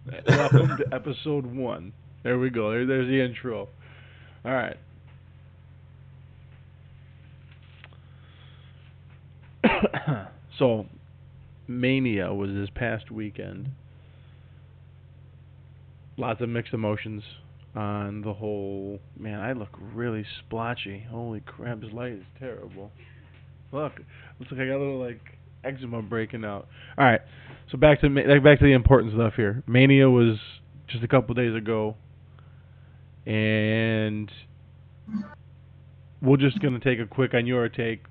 Welcome to episode 1. There we go. There's the intro. All right. So, Mania was this past weekend. Lots of mixed emotions on the whole. Man, I look really splotchy. Holy crap, this light is terrible. Look, looks like I got a little like eczema breaking out. All right, so back to the important stuff here. Mania was just a couple days ago, and we're just gonna take a quick on your take.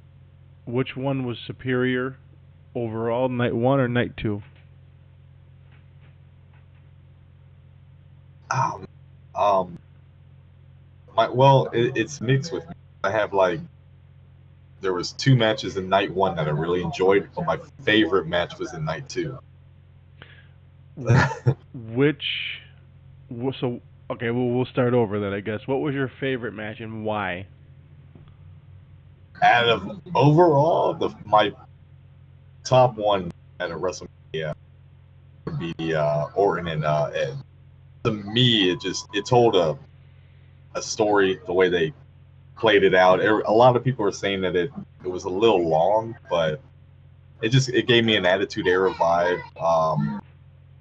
Which one was superior overall, night one or night two? Um, um, it's mixed with me. I have like there was two matches in night one that I really enjoyed, but my favorite match was in night two. Which, so okay, well we'll start over then I guess. What was your favorite match and why? Out of overall, my top one at a WrestleMania would be Orton and Ed. To me, it told a story the way they played it out. A lot of people are saying that it was a little long, but it gave me an Attitude Era vibe.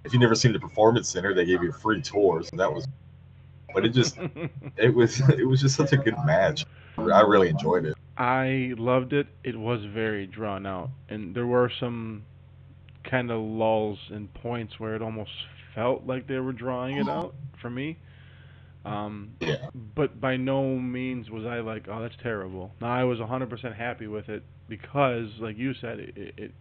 If you never seen the Performance Center, they gave you a free tour, so that was. But it was just such a good match. I really enjoyed it. I loved it. It was very drawn out, and there were some kind of lulls and points where it almost felt like they were drawing it out for me. Um, Yeah, but by no means was I like, oh, that's terrible. No, I was 100% happy with it because, like you said, it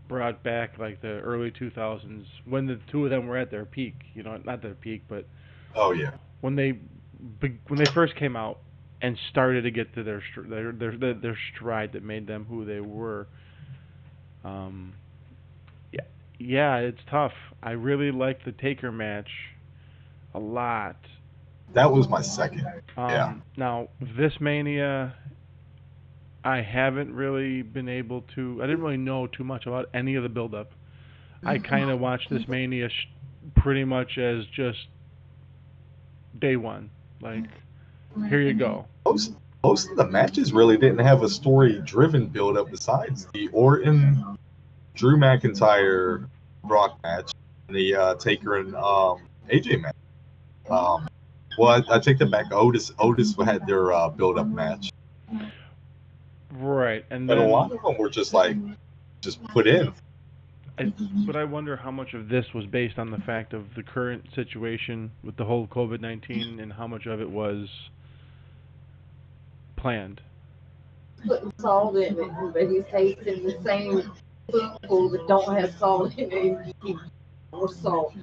brought back like the early 2000s when the two of them were at their peak. You know, not their peak, but oh yeah, when they first came out and started to get to their stride that made them who they were. Um, yeah, yeah, it's tough. I really like the Taker match a lot. that was my second. Yeah. Now this Mania, I haven't really been able to. I didn't really know too much about any of the build-up. I kind of watched this Mania pretty much as just day one. Like, here you go. Most of the matches really didn't have a story driven build up besides the Orton Drew McIntyre Brock match and the Taker and AJ match. Um, well, I take that back. Otis had their build up match, Right, and but a then lot of them were just like just put in. but I wonder how much of this was based on the fact of the current situation with the whole COVID-19 and how much of it was planned. Putting salt in it, but he's tasting the same food that don't have salt in it. And he more salt.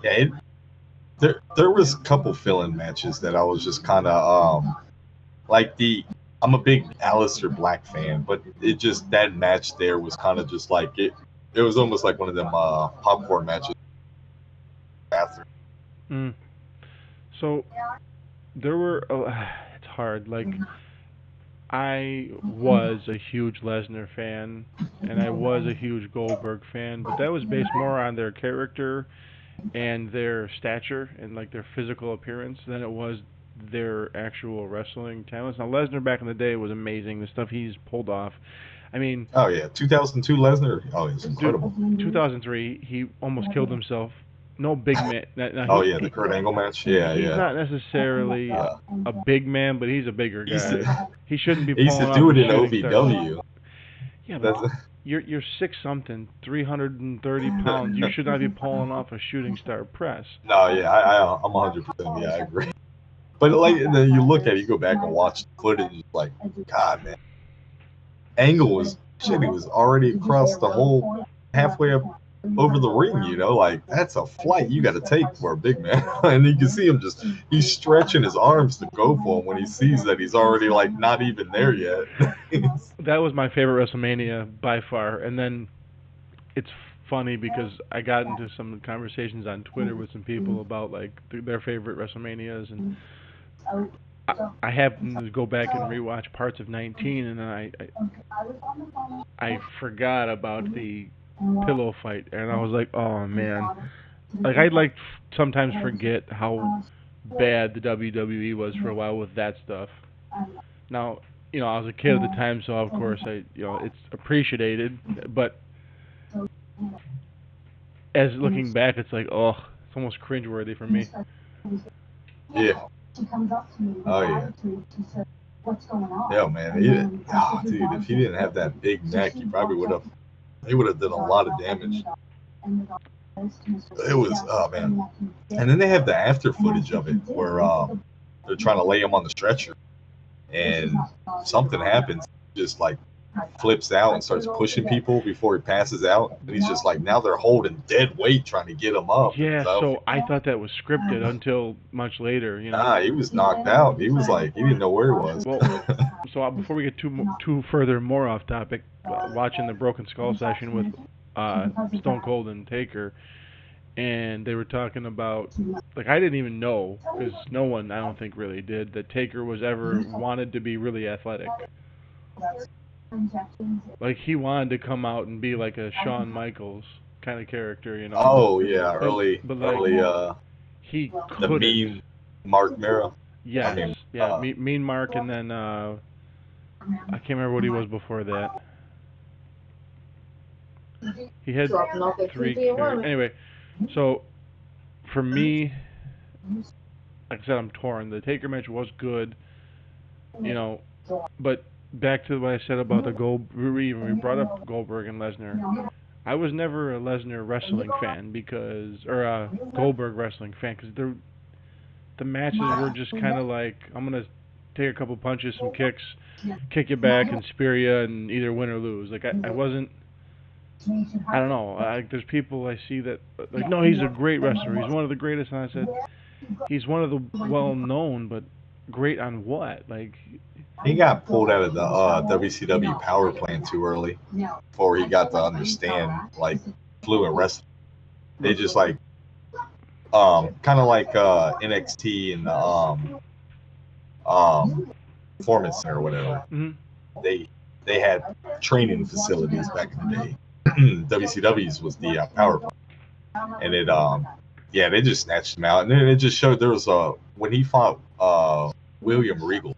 Yeah, there was a couple fill-in matches that I was just kind of like the. I'm a big Aleister Black fan, but it just that match there was kind of just like it. It was almost like one of them popcorn matches. After. Mm. So there were. It's hard. Like I was a huge Lesnar fan, and I was a huge Goldberg fan, but that was based more on their character and their stature and like their physical appearance than it was their actual wrestling talents. Now Lesnar back in the day was amazing. The stuff he's pulled off. I mean, Oh yeah, 2002 Lesnar. Oh, he's dude, incredible. 2003 he almost killed himself. No big man. Now Oh yeah, the Kurt Angle match. Yeah, he's yeah. not necessarily Uh, a big man, but he's a bigger he used guy. to He shouldn't be he used to pulling off do a it in shooting star. OVW. Yeah, but That's you're six something, 330 pounds. You should not be pulling off a shooting star press. no, yeah, I'm 100%. Yeah, I agree. But like, and then you look at it, you go back and watch the footage, it's like, God, man, Angle was shit. He was already across the whole halfway up over the ring. Like that's a flight you got to take for a big man. And you can see him he's stretching his arms to go for him when he sees that he's already like not even there yet. That was my favorite WrestleMania by far. And then it's funny because I got into some conversations on Twitter with some people about like their favorite WrestleManias, and I happened to go back and rewatch parts of 19, and then I forgot about the pillow fight, and I was like, oh man, like I'd like sometimes forget how bad the WWE was for a while with that stuff. Now, I was a kid at the time, so of course it's appreciated, but as looking back, it's like, oh, it's almost cringeworthy for me. Yeah. Oh yeah. Yeah, man. Dude, if he didn't have that big neck, he probably would have. He would have done a lot of damage. It was, oh man. And then they have the after footage of it where they're trying to lay him on the stretcher, and something happens, just like flips out and starts pushing people before he passes out, and he's just like, now they're holding dead weight trying to get him up. Yeah, so I thought that was scripted until much later. Nah, he was knocked out. He was like, he didn't know where he was. Well, so before we get too further more off topic, watching the Broken Skull session with Stone Cold and Taker, and they were talking about, like, I didn't even know, because no one, I don't think, really did, that Taker was ever wanted to be really athletic. Like, he wanted to come out and be like a Shawn Michaels kind of character, Oh yeah, but he the couldn't. mean Mark Mira. Yes, Mean Mark, and then I can't remember what he was before that. He had 3 characters. Anyway, so for me, like I said, I'm torn. The Taker match was good, but back to what I said about the we brought up Goldberg and Lesnar. I was never a Lesnar wrestling fan or a Goldberg wrestling fan, because the matches were just kind of like, I'm gonna take a couple punches, some kicks, kick you back, and spear you, and either win or lose. Like I wasn't. I don't know. There's people I see that like, no, he's a great wrestler. He's one of the greatest, and I said, he's one of the well-known, but great on what? Like, he got pulled out of the WCW power plant too early before he got to understand like fluent wrestling. They just like kind of like NXT and Performance Center or whatever. Mm-hmm. They had training facilities back in the day. WCW's was the power plant, and it they just snatched him out, and then it just showed there was when he fought William Regal,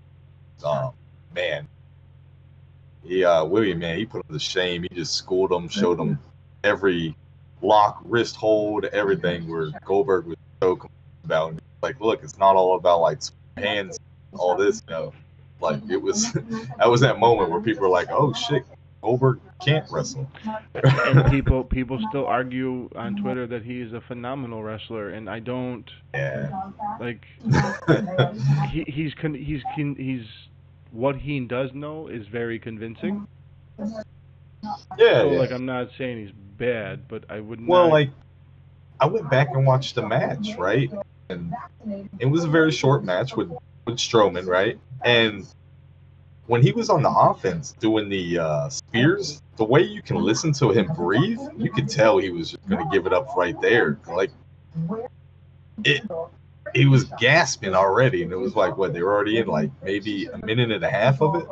man, William, man, he put him to shame. He just schooled him, showed him every lock, wrist hold, everything, where Goldberg was so confused about. Like, look, it's not all about like hands, all this, Like, it was that was that moment where people were like, oh shit, Goldberg can't wrestle. And people still argue on Twitter that he's a phenomenal wrestler, and I don't. Yeah. Like, he's what he does know is very convincing. Yeah. So like, I'm not saying he's bad, but I would not. Well, like, I went back and watched the match, right? And it was a very short match with Strowman, right? And when he was on the offense doing the spears, the way you can listen to him breathe, you could tell he was just going to give it up right there. Like, he was gasping already, and it was like, what, they were already in like maybe a minute and a half of it.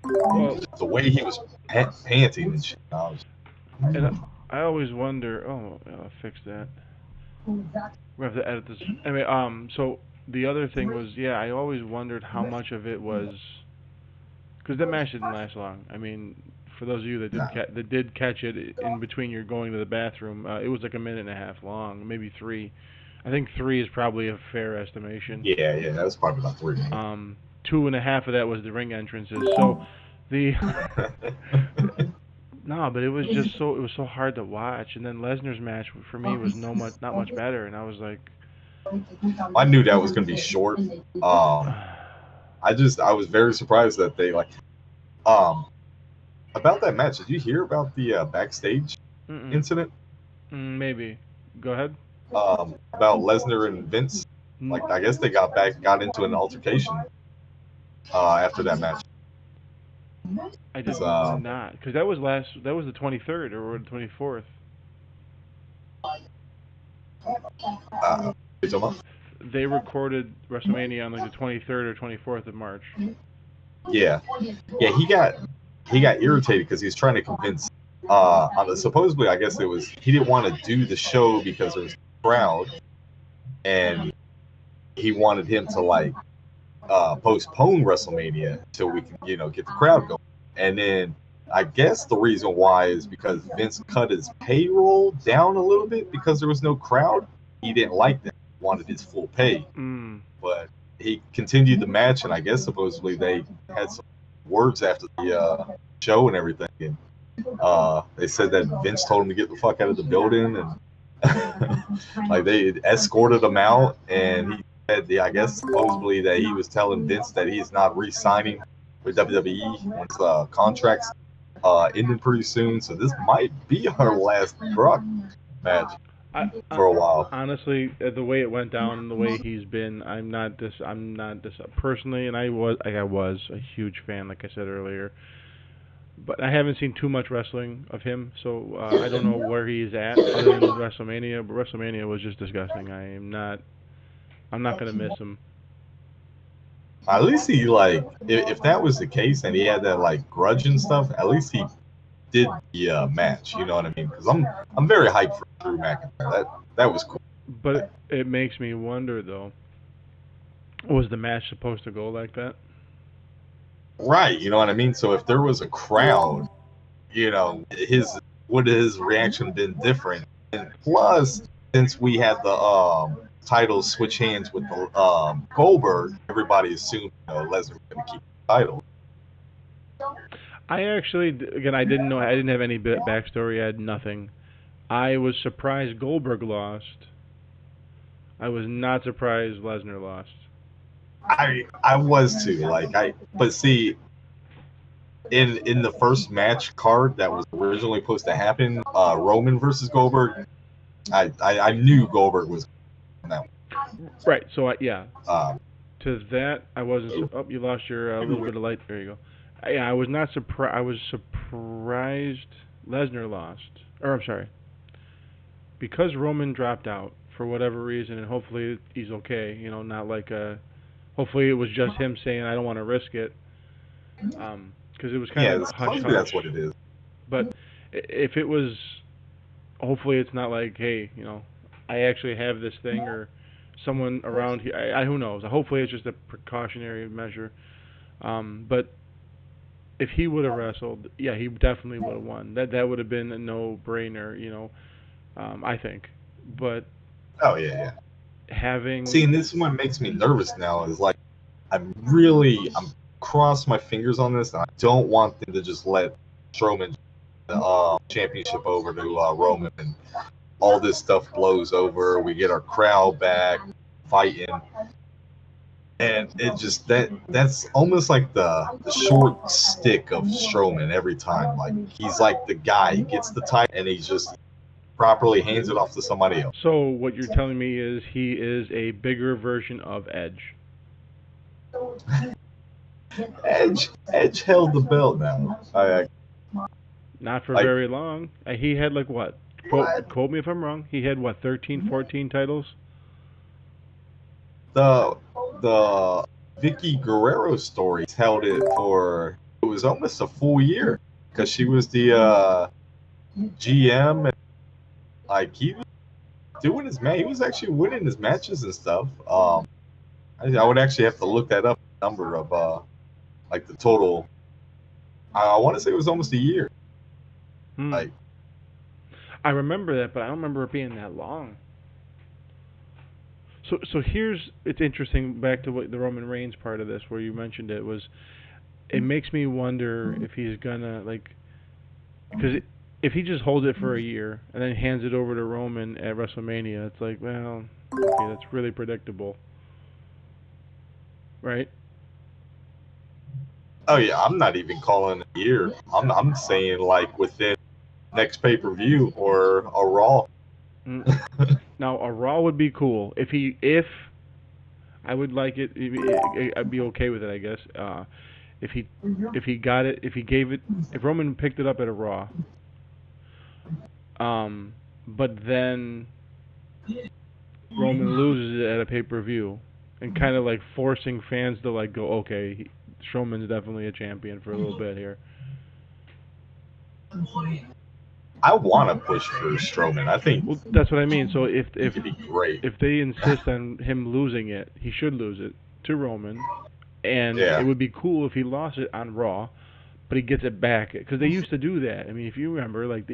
Well, the way he was panting and shit. And I always wonder. Oh, I'll fix that. We have to edit this. Anyway, so the other thing was, I always wondered how much of it was, because that match didn't last long. I mean, for those of you that did catch it in between you're going to the bathroom, it was like a minute and a half long, maybe 3. I think 3 is probably a fair estimation. Yeah, that was probably about 3. 2.5 of that was the ring entrances. So no, but it was just so hard to watch. And then Lesnar's match for me was not much better, and I was like, I knew that was going to be short. I was very surprised that they about that match. Did you hear about the backstage incident? Maybe. Go ahead. About Lesnar and Vince. Like, I guess they got into an altercation after that match. I did not, because that was the 23rd or the 24th. They recorded WrestleMania on like the 23rd or 24th of March. Yeah. He got irritated because he was trying to convince. Supposedly, I guess it was he didn't want to do the show because there was crowd, and he wanted him to like postpone WrestleMania until we can, get the crowd going. And then I guess the reason why is because Vince cut his payroll down a little bit because there was no crowd. He didn't like that. He wanted his full pay. Mm. But he continued the match, and I guess supposedly they had some words after the show and everything. And they said that Vince told him to get the fuck out of the building, and like they escorted him out. And he said, I guess supposedly that he was telling Vince that he's not re-signing with WWE when his contract's ending pretty soon. So this might be our last Brock match for a while. Honestly, the way it went down and the way he's been, I'm not this personally, and I was a huge fan, like I said earlier. But I haven't seen too much wrestling of him, so I don't know where he's at other than WrestleMania. But WrestleMania was just disgusting. I'm not gonna miss him. At least he like, if that was the case and he had that like grudge and stuff, at least he did the match. You know what I mean? Because I'm very hyped for Drew McIntyre. That was cool. But it makes me wonder though. Was the match supposed to go like that? Right, you know what I mean? So if there was a crowd, would his reaction been different? And plus, since we had the titles switch hands with the Goldberg, everybody assumed Lesnar was going to keep the title. I actually, again, I didn't know. I didn't have any backstory. I had nothing. I was surprised Goldberg lost. I was not surprised Lesnar lost. I was too. But see, in the first match card that was originally supposed to happen, Roman versus Goldberg, I knew Goldberg was on that one. Right. So yeah. To that, I wasn't. Oh, you lost your little bit of light. There you go. I was not surprised. I was surprised Lesnar lost. Or I'm sorry. Because Roman dropped out for whatever reason, and hopefully he's okay. Not like a. Hopefully it was just him saying I don't want to risk it. Because it was kind of hush hush. That's what it is. But if it was, hopefully it's not like, hey, I actually have this thing, or someone around here. Who knows? Hopefully it's just a precautionary measure. But if he would have wrestled, yeah, he definitely would have won. That would have been a no-brainer, I think. But oh yeah. Having this one makes me nervous now. Is like I'm cross my fingers on this, and I don't want them to just let Strowman championship over to Roman, and all this stuff blows over. We get our crowd back fighting, and it just that's almost like the short stick of Strowman every time. Like he's like the guy, he gets the title and he just properly hands it off to somebody else. So what you're telling me is he is a bigger version of Edge. Edge held the belt now. Not for very long. He had like what? Quote me if I'm wrong. He had what, 13, 14 titles? The Vicky Guerrero story held it was almost a full year because she was the GM, and like he was doing his match. He was actually winning his matches and stuff. I would actually have to look that up. Number of like the total. I want to say it was almost a year. Like I remember that, but I don't remember it being that long. So it's interesting, back to what the Roman Reigns part of this, where you mentioned it makes me wonder if he's gonna, because if he just holds it for a year and then hands it over to Roman at WrestleMania, it's like, well, okay, that's really predictable, right? Oh yeah, I'm not even calling a year. I'm saying like within next pay-per-view or a Raw. Now a Raw would be cool if I would like it. I'd be okay with it, I guess. If he got it, if Roman picked it up at a Raw, but then Roman loses it at a pay-per-view, and kind of like forcing fans to like go, okay, Strowman's definitely a champion for a little bit here. I want to push for Strowman. I think Well, that's what I mean. So it'd be great. if they insist on him losing it, he should lose it to Roman, and it Yeah. would be cool if he lost it on Raw, but he gets it back because they used to do that. I mean, if you remember, like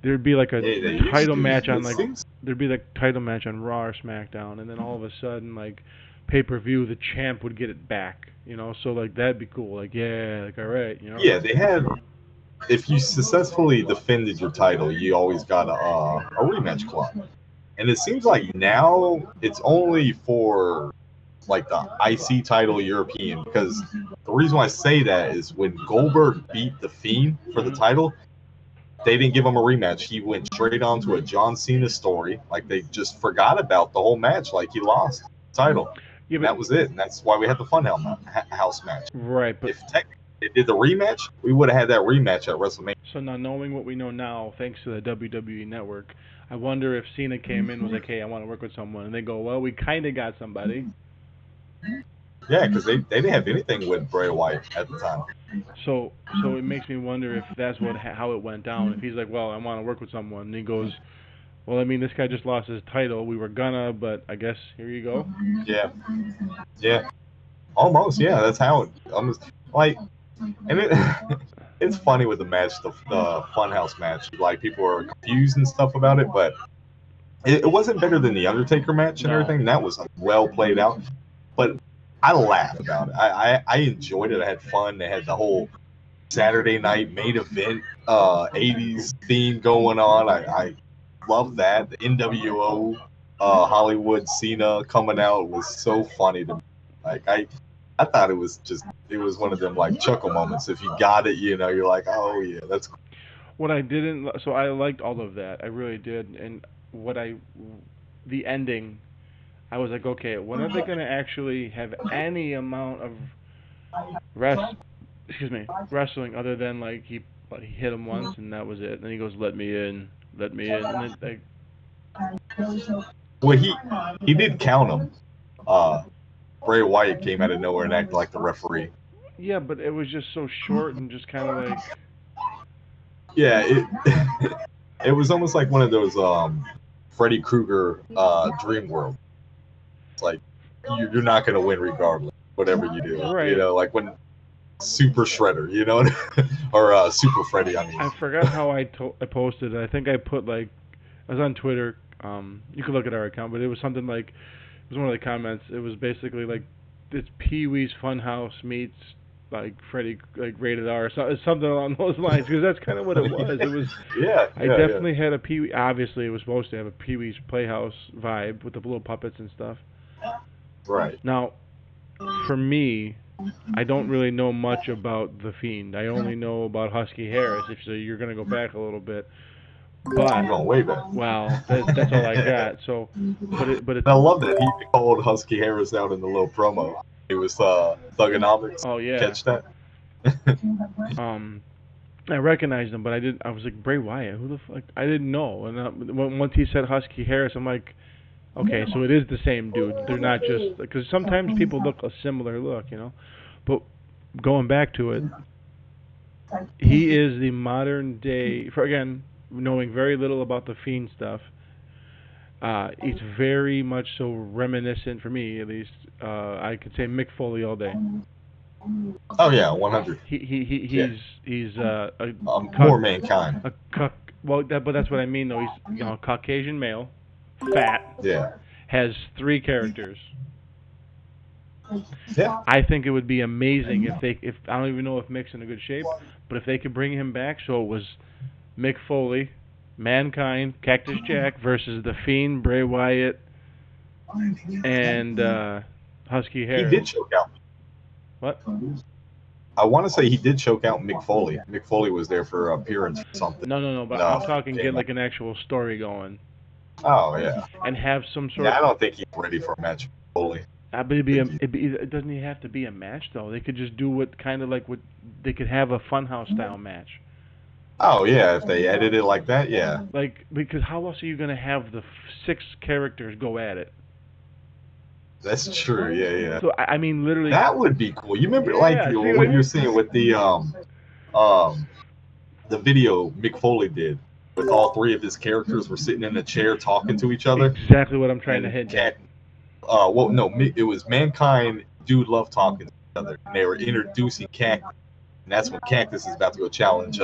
there'd be like a Yeah, they used title to. match on It like seems. there'd be like title match on Raw or SmackDown, and then all of a sudden like pay-per-view, the champ would get it back. So like that'd be cool. Like yeah, like all right. Yeah, they had. If you successfully defended your title, you always got a rematch clause. And it seems like now it's only for like the IC title European, because the reason why I say that is when Goldberg beat the Fiend for the Mhm. title, they didn't give him a rematch. He went straight on to a John Cena story. Like they just forgot about the whole match. Like he lost the title, Yeah, and but that was it. And that's why we had the House match. right, but If technically they did the rematch, we would have had that rematch at WrestleMania. so now knowing what we know now, thanks to the WWE Network, I wonder if Cena came in and was like, "Hey, I want to work with someone," and they go, "Well, we kind of got somebody." Yeah, because they didn't have anything with Bray Wyatt at the time. So it makes me wonder if that's how it went down. If he's like, "Well, I want to work with someone," and he goes, "Well, I mean, this guy just lost his title. We were gonna, but I guess here you go." Yeah, yeah, almost. Yeah, that's how it almost like. And it it's funny with the match, the Funhouse match. Like people are confused and stuff about it, but it wasn't better than the Undertaker match and No. everything. That was like, well played out. But I laughed about it. I enjoyed it. I had fun. They had the whole Saturday night main event 80s theme going on. I love that. The NWO Hollywood Cena coming out was so funny to me. Like I thought it was one of them like chuckle moments. If you got it, you're like, oh yeah, that's cool. What I didn't, so I liked all of that. I really did. And the ending, I was like, okay, when are they gonna actually have any amount of rest? Excuse me, wrestling other than like he hit him once and that was it. And then he goes, let me in," and then like Well, he did count him. Uh, Bray Wyatt came out of nowhere and acted like the referee. yeah, but it was just so short and just kind of like Yeah, it it was almost like one of those Freddy Krueger Dream World. It's like you're not gonna win regardless, whatever you do. right. Like when Super Shredder, or Super Freddy. I mean, I forgot how I posted it. I think I put like I was on Twitter. You can look at our account, but it was something like it was one of the comments. It was basically like it's Pee Wee's Funhouse meets like Freddy like rated R, so something along those lines. Because that's kind of what it was. It was. yeah, I yeah, yeah. definitely had a Pee Wee. Obviously, it was supposed to have a Pee Wee's Playhouse vibe with the little puppets and stuff. Right. Now, for me, I don't really know much about the Fiend. I only know about Husky Harris. If so, you're gonna go back a little bit, but I'm going way back. well, that's all I got. So, but it's I love that he called Husky Harris out in the little promo. It was Thugonomics. oh yeah. Catch that? Um, I recognized him, but I didn't. I was like Bray Wyatt. Who the fuck? I didn't know. And once he said Husky Harris, I'm like, okay, so it is the same dude. They're not just because sometimes people look a similar look. But going back to it, he is the modern day. For again, knowing very little about the Fiend stuff, it's very much so reminiscent for me, at least. I could say Mick Foley all day. Oh yeah, 100. He's More mankind. a cuck. Well, but that's what I mean though. He's Caucasian male, fat, Yeah. has 3 characters. Yeah. I think it would be amazing if I don't even know if Mick's in a good shape, but if they could bring him back, so it was Mick Foley, Mankind, Cactus Jack versus the Fiend, Bray Wyatt, and Husky He Harris. did choke out. What? I want to say he did choke out Mick Foley. Mick Foley was there for appearance or something. No. But No, I'm talking get damn like an actual story going Oh yeah. and have some sort. Yeah, I don't think he's ready for a match with Foley. But it doesn't even have to be a match though. They could just do what kind of like what they could have a Funhouse style match. Oh yeah, if they edit it like that, yeah. Like because how else are you gonna have the 6 characters go at it? That's true. Yeah, yeah. So I mean literally. That would be cool. You remember Yeah, like see what what I you're saying with the video Mick Foley did. with all three of his characters were sitting in a chair talking to each other. Exactly what I'm trying to And hit at. well, no, it was Mankind, Dude Love talking to each other, and they were introducing Cactus, and that's when Cactus is about to go challenge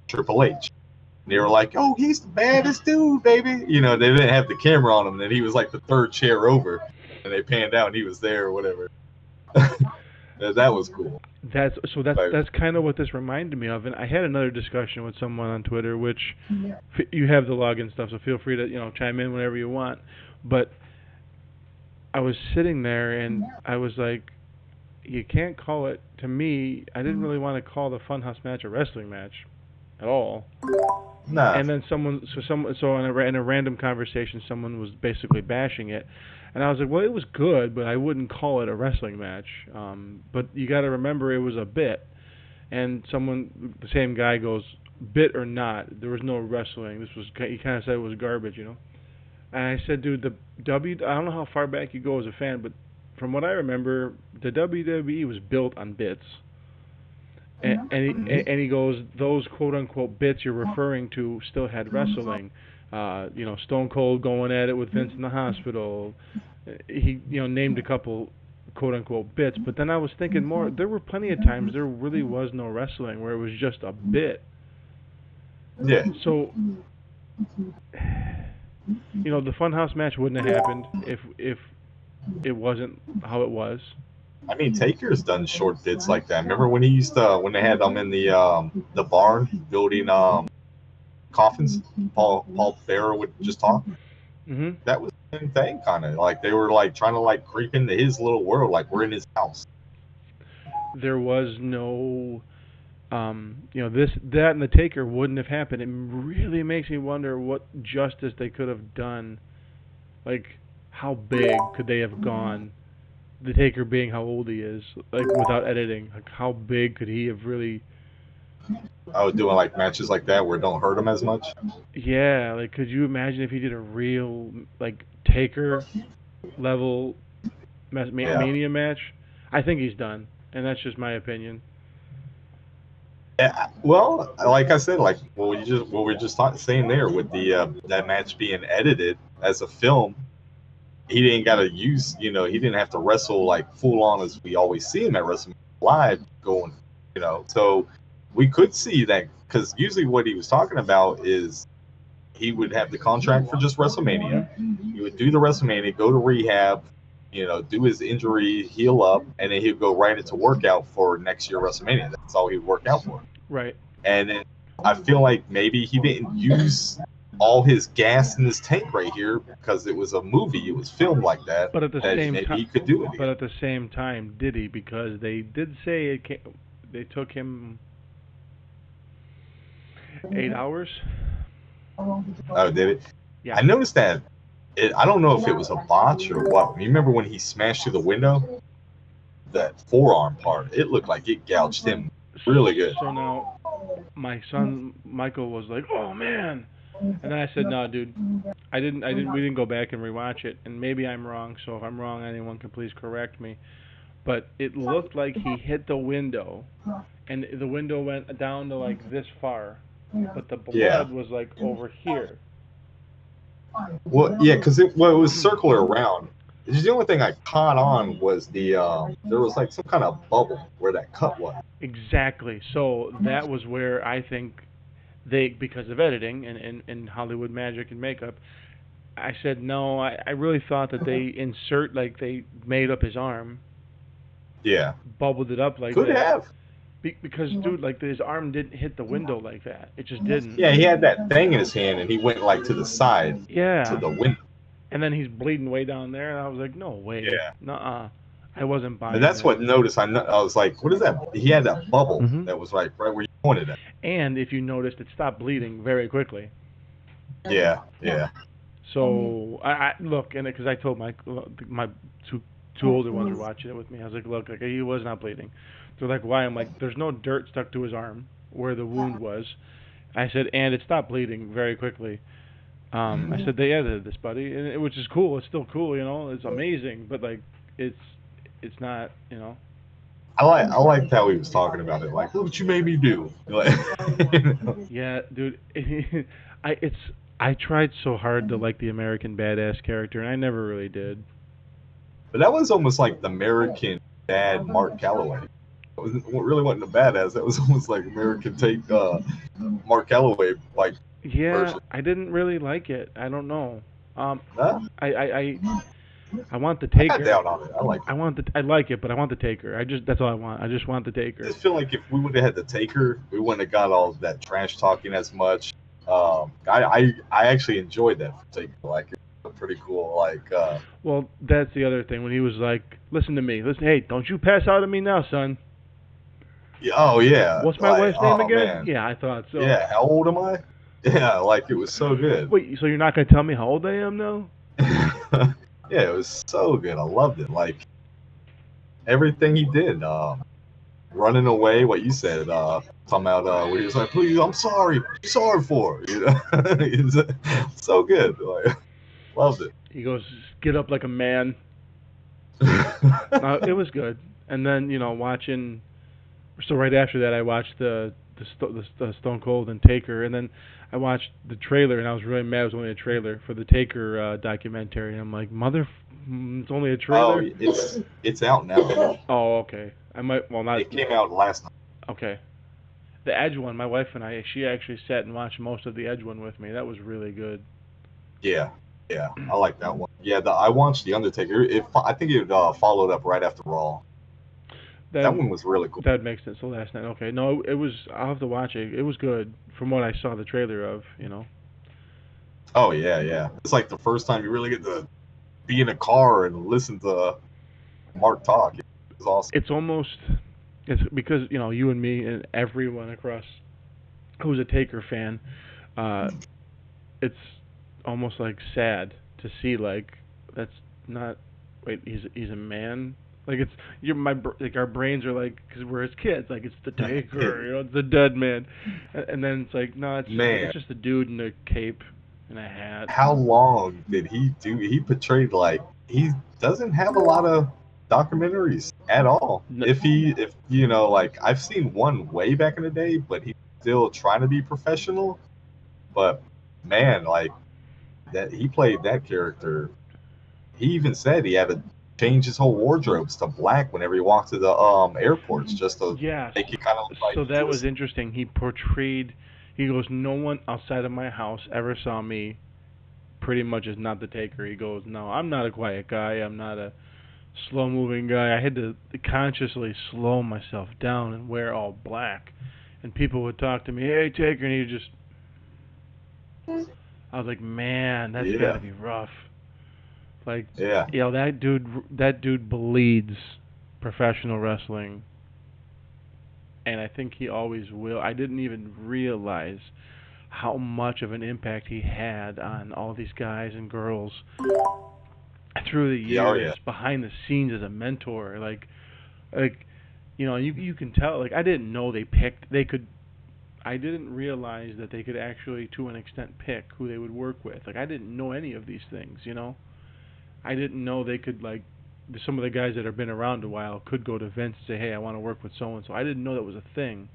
Triple H. And they were like, "Oh, he's the baddest dude, baby." You know, they didn't have the camera on him, and he was like the third chair over, and they panned out, and he was there or whatever. That was cool. That's kind of what this reminded me of, and I had another discussion with someone on Twitter, which you have the login stuff, so feel free to chime in whenever you want. But I was sitting there and I was like, you can't call it. To me, I didn't really want to call the Funhouse match a wrestling match at all. Nah. And then so in a random conversation, someone was basically bashing it, and I was like, well, it was good, but I wouldn't call it a wrestling match. But you got to remember, it was a bit, and the same guy goes, bit or not, there was no wrestling. He kind of said it was garbage, And I said, dude, I don't know how far back you go as a fan, but from what I remember, the WWE was built on bits. And he goes, those quote unquote bits you're referring to still had wrestling. Stone Cold going at it with Vince in the hospital. He named a couple quote unquote bits, but then I was thinking more. There were plenty of times there really was no wrestling where it was just a bit. Yeah. So the Funhouse match wouldn't have happened if it wasn't how it was. I mean, Taker's done short bits like that. Remember when when they had them in the barn building coffins? Paul Bearer would just talk. Mm-hmm. That was the same thing, kind of like they were like trying to like creep into his little world, like we're in his house. There was no, that and the Taker wouldn't have happened. It really makes me wonder what justice they could have done. Like, how big could they have gone? The Taker being how old he is, like without editing, like how big could he have really? I was doing like matches like that where it don't hurt him as much. Yeah, like could you imagine if he did a real like Taker level Mania match? I think he's done, and that's just my opinion. Yeah, well, like I said, like what we were just saying there with the that match being edited as a film. He didn't got to use, he didn't have to wrestle like full on as we always see him at WrestleMania Live going, So we could see that because usually what he was talking about is he would have the contract for just WrestleMania. He would do the WrestleMania, go to rehab, do his injury, heal up, and then he'd go right into workout for next year WrestleMania. That's all he would work out for. Right. And then I feel like maybe he didn't use all his gas in his tank right here because it was a movie. It was filmed like that. But at the same time, he could do it. But at the same time, did he? Because they did say they took him 8 hours. Oh, did it? Yeah. I noticed that. I don't know if it was a botch or what. You remember when he smashed through the window? That forearm part, it looked like it gouged him really good. So now, my son Michael was like, "Oh man." And then I said, "No, dude, we didn't go back and rewatch it, and maybe I'm wrong. So if I'm wrong, anyone can please correct me. But it looked like he hit the window, and the window went down to like this far, but the blood was like over here." Well, yeah, because it was circular around. The only thing I caught on was there was like some kind of bubble where that cut was. Exactly. So that was where I think because of editing and Hollywood magic and makeup, I said no. I really thought that they made up his arm. Yeah. Bubbled it up like Could that. Could have. Because dude, like his arm didn't hit the window like that. It just didn't. Yeah, he had that thing in his hand and he went like to the side. Yeah. To the window. And then he's bleeding way down there, and I was like, no way. Yeah. Nuh-uh. I wasn't buying. And that's what noticed. I was like, what is that? He had that bubble that was right where you pointed at. And if you noticed, it stopped bleeding very quickly. Yeah, yeah. So I look, and because I told my two older ones were watching it with me, I was like, look, like he was not bleeding. They're like, why? I'm like, there's no dirt stuck to his arm where the wound was. I said, and it stopped bleeding very quickly. I said they edited this, buddy, which is cool. It's still cool, it's amazing, but like it's not, I liked how he was talking about it. Like, look what you made me do. Like, Yeah, dude. It's I tried so hard to like the American badass character, and I never really did. but that was almost like the American Dad Mark Calloway. It really wasn't a badass. That was almost like American take Mark Calloway like Yeah, version. I didn't really like it. I don't know. Um, Nah, I want the I got Taker. down on it. I like it. I like it, but I want the Taker. That's all I want. I just want the I Taker. just feel like if we would have had the Taker, we wouldn't have got all that trash talking as much. I actually enjoyed that for Taker. Like, it was pretty cool. Like, Well, that's the other thing when he was like, "Listen to me. Listen, hey, don't you pass out on me now, son." yeah, oh yeah, What's my like, wife's name oh again? man, Yeah, I thought so. yeah. How old am I? Yeah, like it was so good. Wait, so you're not gonna tell me how old I am now? Yeah, it was so good. I loved it. Like everything he did. Running away, what you said. Talking about where he was like, "Please, I'm sorry, sorry for it." You know, it's so good. Like, loved it. He goes, "Get up like a man." It was good. And then watching. So right after that, I watched the Stone Cold and Taker, and then I watched the trailer, and I was really mad. It was only a trailer for the Taker documentary. And I'm like, it's only a Oh, trailer. it's out now. Oh, okay. I might. Well, not. It came out last night. Okay. The Edge one. My wife and she actually sat and watched most of the Edge one with me. That was really good. Yeah, yeah, I like that one. Yeah, I watched the Undertaker. I think it followed up right after Raw. That That one was really cool. that makes sense. So last night. Okay. No, it was. I'll have to watch it. It was good from what I saw the trailer of. Oh yeah, yeah. It's like the first time you really get to be in a car and listen to Mark talk. It was awesome. It's almost. It's because you and me and everyone across who's a Taker fan. Uh, it's almost like sad to see like that's not. Wait, he's a man. Like it's like our brains are like because we're his kids. Like it's the Taker, it's the dead man, and then it's like no, Man, it's just a dude in a cape and a hat. how long did he do? He portrayed like he doesn't have a lot of documentaries at all. No, If like I've seen one way back in the day, but he's still trying to be professional. But man, like that he played that character. He even said he had to change his whole wardrobes to black whenever he walked to the airports just to yes. make it kind of like So he that was was. interesting. He portrayed. He goes, no one outside of my house ever saw me pretty much as not the Taker. He goes, no, I'm not a quiet guy. I'm not a slow moving guy. I had to consciously slow myself down and wear all black. And people would talk to me, hey Taker, and he just. I was like, man, that's got to Yeah, be rough. Like, yeah. that dude bleeds professional wrestling, and I think he always will. I didn't even realize how much of an impact he had on all these guys and girls through the Yeah, oh years yeah. behind the scenes as a mentor. Like you can tell. Like I didn't know they could. I didn't realize that they could actually, to an extent, pick who they would work with. Like I didn't know any of these things. I didn't know they could like some of the guys that have been around a while could go to Vince and say, "Hey, I want to work with so and so." I didn't know that was a thing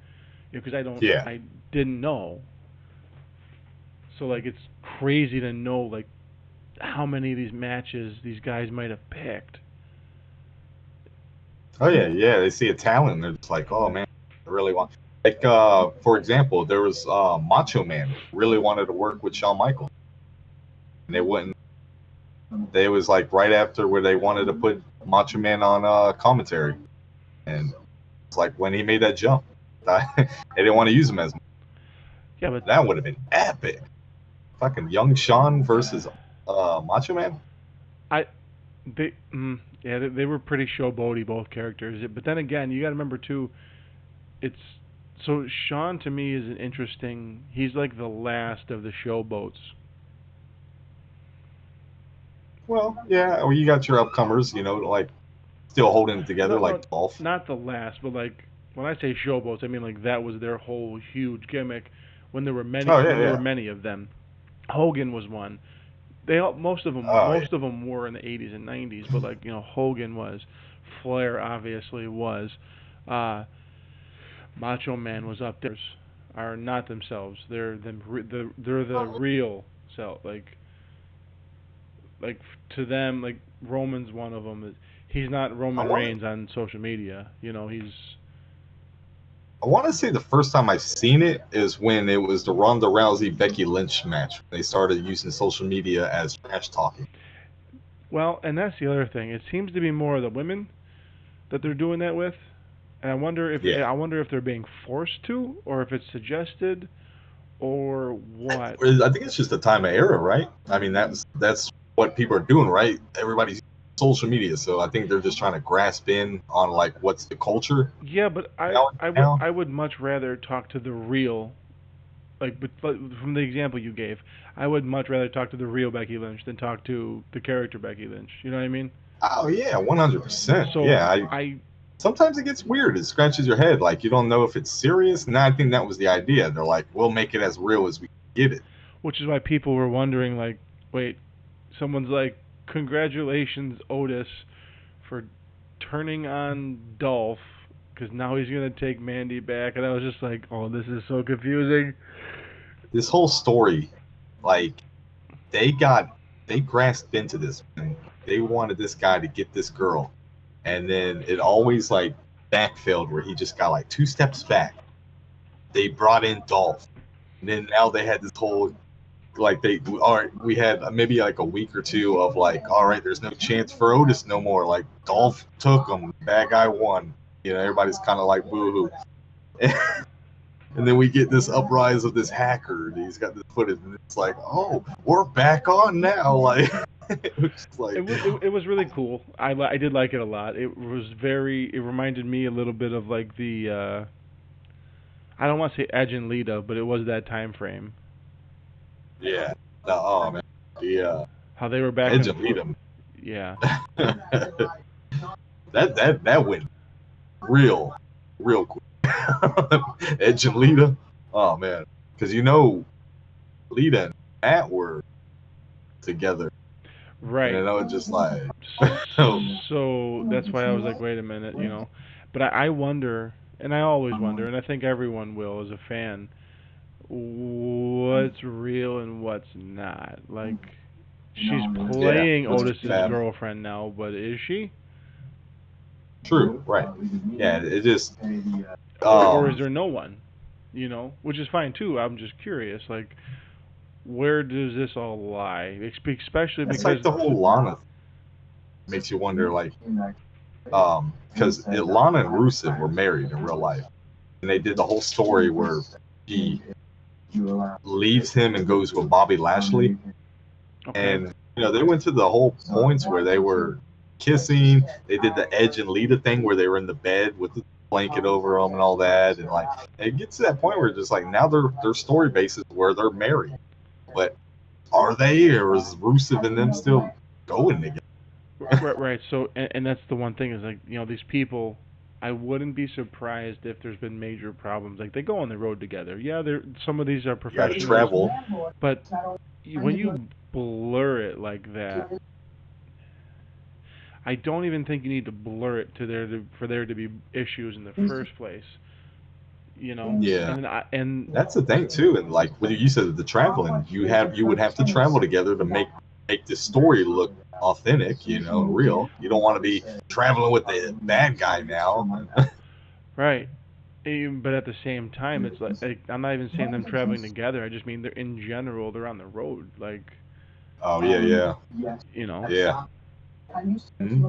because Yeah. I didn't know. So like it's crazy to know like how many of these matches these guys might have picked. Oh yeah, yeah. They see a talent, and they're just like, oh man, I really want. Like for example, there was Macho Man really wanted to work with Shawn Michaels, and they wouldn't. They was like right after where they wanted to put Macho Man on commentary, and it's like when he made that jump, they didn't want to use him as much. Yeah, but That would have been epic. Fucking young Shawn versus Macho Man. I yeah they were pretty showboaty both characters. But then again, you got to remember too, it's so Sean to me is an interesting. He's like the last of the showboats. Well, yeah. Well, you got your upcomers, like still holding it together, No, no, like Dolph. not the last, but like when I say showboats, I mean like that was their whole huge gimmick. Oh When yeah, there were yeah. many of them, Hogan was one. They all, Oh yeah. most of them were in the 80s and 90s, but like Hogan was, Flair obviously was. Macho Man was up there. Are not themselves. They're the real self. Like to them, like Roman's one of them. He's not I Roman want Reigns on social media. You know, he's I want to say the first time I've seen it is when it was the Ronda Rousey Becky Lynch match. They started using social media as trash talking. well, and that's the other thing. It seems to be more of the women that they're doing that with, and Yeah, I wonder if they're being forced to, or if it's suggested, or what. I think it's just the time of era, right? I mean, that's what people are doing, right? Everybody's using social media, so I think they're just trying to grasp in on like what's the culture Yeah, but now. Now, I would much rather talk to the real, but from the example you gave, I would much rather talk to the real Becky Lynch than talk to the character Becky Lynch. You know what I mean? oh yeah, 100%. So Yeah, I I, sometimes it gets weird. It scratches your head, like you don't know if it's serious. And I think that was the idea. They're like, we'll make it as real as we can get it. which is why people were wondering, like, wait, someone's like, congratulations, Otis, for turning on Dolph, because now he's gonna take Mandy back, and I was just like, oh, this is so confusing. This whole story, like they grasped into this and they wanted this guy to get this girl, and then it always like backfilled where he just got like 2 steps back. They brought in Dolph, and then now they had this whole like they all right. We had maybe like a week or two of like, all right, there's no chance for Otis no more. Like Dolph took him, bad guy won. You know, everybody's kind of like boo hoo. And then we get this uprise of this hacker. And he's got this footage, and it's like, oh, we're back on now. Like, it's like, It was really cool. I did like it a lot. It was very. It reminded me a little bit of like the. I don't want to say Edge and Lita, but it was that time frame. yeah, no, oh man, yeah, How they were back Edge and and forth. Lita. Yeah. That went real quick. Edge and Lita. Oh man, because Lita and Matt were together, and I Right. know it's just like, So that's why I was like, wait a minute, you know. But I wonder, and I always wonder, and I think everyone will as a fan, what's real and what's not. Like, she's yeah, playing what's Otis's bad? girlfriend now, but is she? True, right? Yeah, it just Or is there no one? You know, which is fine too. I'm just curious, like, where does this all lie? Especially it's because, like the whole Lana thing. Makes you wonder, like, because Lana and Rusev were married in real life, and they did the whole story where he leaves him and goes with Bobby Lashley, okay, and they went to the whole points where they were kissing. They did the Edge and Lita thing where they were in the bed with the blanket over them and all that, and like it gets to that point where it's just like now their story basis where they're married, but are they, or is Rusev and them still going together? right. So, and that's the one thing is like, these people. I wouldn't be surprised if there's been major problems. Like they go on the road together. Yeah, some of these are You got to professionals, travel. but when you blur it like that, I don't even think you need to blur it for there to be issues in the first place. You know, Yeah. and That's the thing too, and like what you said, the traveling, you would have to travel together to make the story look authentic, real. You don't want to be traveling with the bad guy now. right. But at the same time, it's like I'm not even saying them traveling together. I just mean they're in general they're on the road. Like Oh yeah, you know. yeah, hmm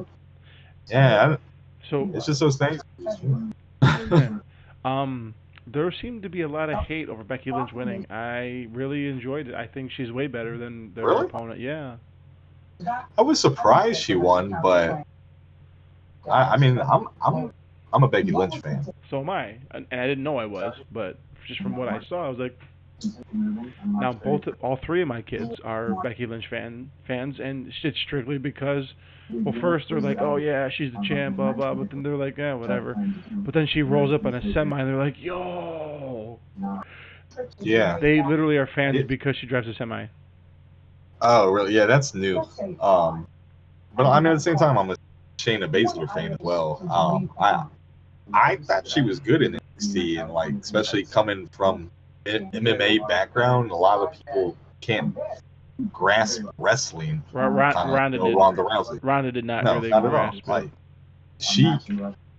yeah. So It's just those things. yeah. Um, there seemed to be a lot of hate over Becky Lynch winning. I really enjoyed it. I think she's way better than her Really, opponent. Yeah. I was surprised she won, but I mean, I'm a Becky Lynch fan. So am I, and I didn't know I was, but just from what I saw, I was like, now all three of my kids are Becky Lynch fans, and it's strictly because, well, first they're like, oh yeah, she's the champ, blah blah, but then they're like, yeah, whatever. But then she rolls up on a semi, and they're like, yo. Yeah. They literally are fans It- because she drives a semi. oh, really? Yeah, that's new. But I mean, at the same time, I'm a Shayna Baszler fan as well. I thought she was good in NXT, and like especially coming from MMA background, a lot of people can't grasp wrestling. Ronda did. Ronda Rousey. Ronda did not No, really not at all. grasp it. Like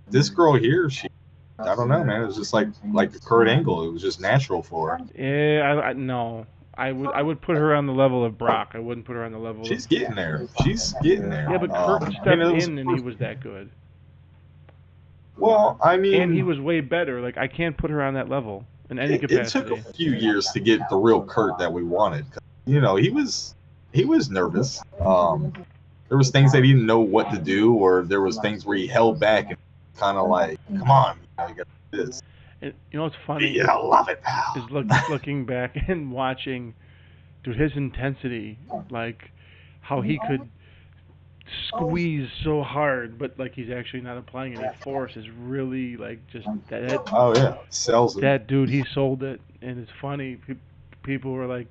this girl here, I don't know, man. It was just like a Kurt Angle. It was just natural for her. Yeah, no. I would put her on the level of Brock. I wouldn't put her on the level She's of. getting there. She's getting there. Yeah, but Kurt stepped in and he was that good. Well, I mean, and he was way better. Like I can't put her on that level in any capacity. It took a few years to get the real Kurt that we wanted. You know, he was nervous. There was things that he didn't know what to do, or there was things where he held back and kind of like, come on, you got this. And you know what's funny? Yeah, I love it now. Is looking back and watching, dude, his intensity, like how he could squeeze so hard, but like he's actually not applying any force is really like just that. Oh yeah, sells it. That dude, he sold it, and it's funny. People were like,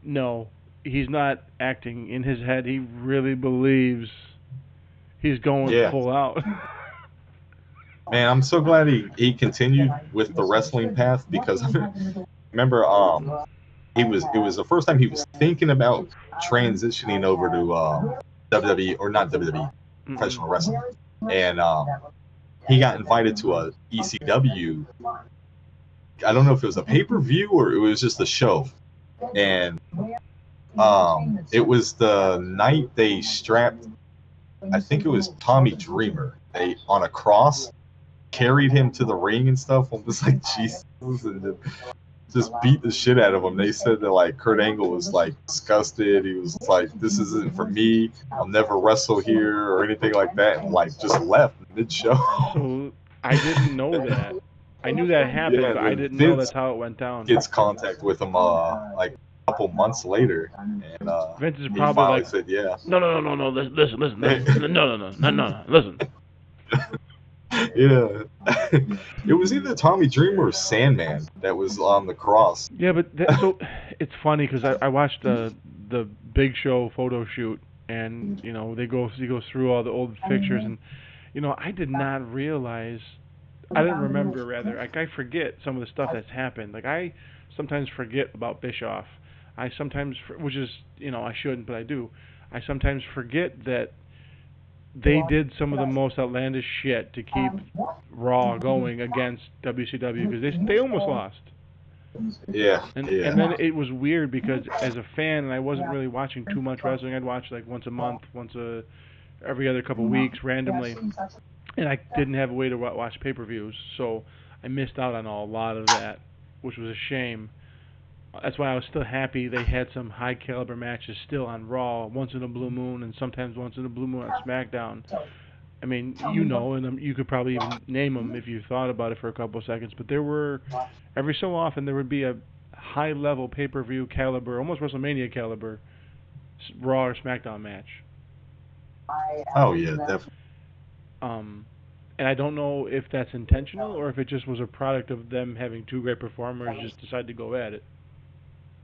"No, he's not acting. In his head, he really believes he's going full out." Man, I'm so glad he continued with the wrestling path because remember it was the first time he was thinking about transitioning over to WWE or not WWE, professional wrestling, and he got invited to a ECW. I don't know if it was a pay-per-view or it was just a show, and it was the night they strapped, I think it was Tommy Dreamer, on a cross, carried him to the ring and stuff. I'm just like, Jesus, and just beat the shit out of him. They said that like Kurt Angle was like disgusted. He was like, "This isn't for me. I'll never wrestle here" or anything like that, and like just left mid-show. So I didn't know that. I knew that happened, but I didn't know that's how it went down. Gets contact with him like a couple months later, and Vince is probably like, said, "Yeah, no, listen, no, listen." Yeah, it was either Tommy Dreamer or Sandman that was on the cross. Yeah, but so it's funny because I watched the Big Show photo shoot, and you know he goes through all the old pictures, and you know I didn't remember rather. Like I forget some of the stuff that's happened. Like I sometimes forget about Bischoff. I sometimes, which is you know I shouldn't, but I do. I sometimes forget that they did some of the most outlandish shit to keep Raw going against WCW because they almost lost. Yeah. And then it was weird because as a fan, and I wasn't really watching too much wrestling. I'd watch like once a month, every other couple of weeks randomly, and I didn't have a way to watch pay-per-views, so I missed out on a lot of that, which was a shame. That's why I was still happy they had some high caliber matches still on Raw, once in a blue moon, and sometimes once in a blue moon on SmackDown. I mean, you know, and you could probably even name them if you thought about it for a couple of seconds. But there were, every so often, there would be a high level pay-per-view caliber, almost WrestleMania caliber, Raw or SmackDown match. Oh yeah, definitely. And I don't know if that's intentional or if it just was a product of them having two great performers just decide to go at it.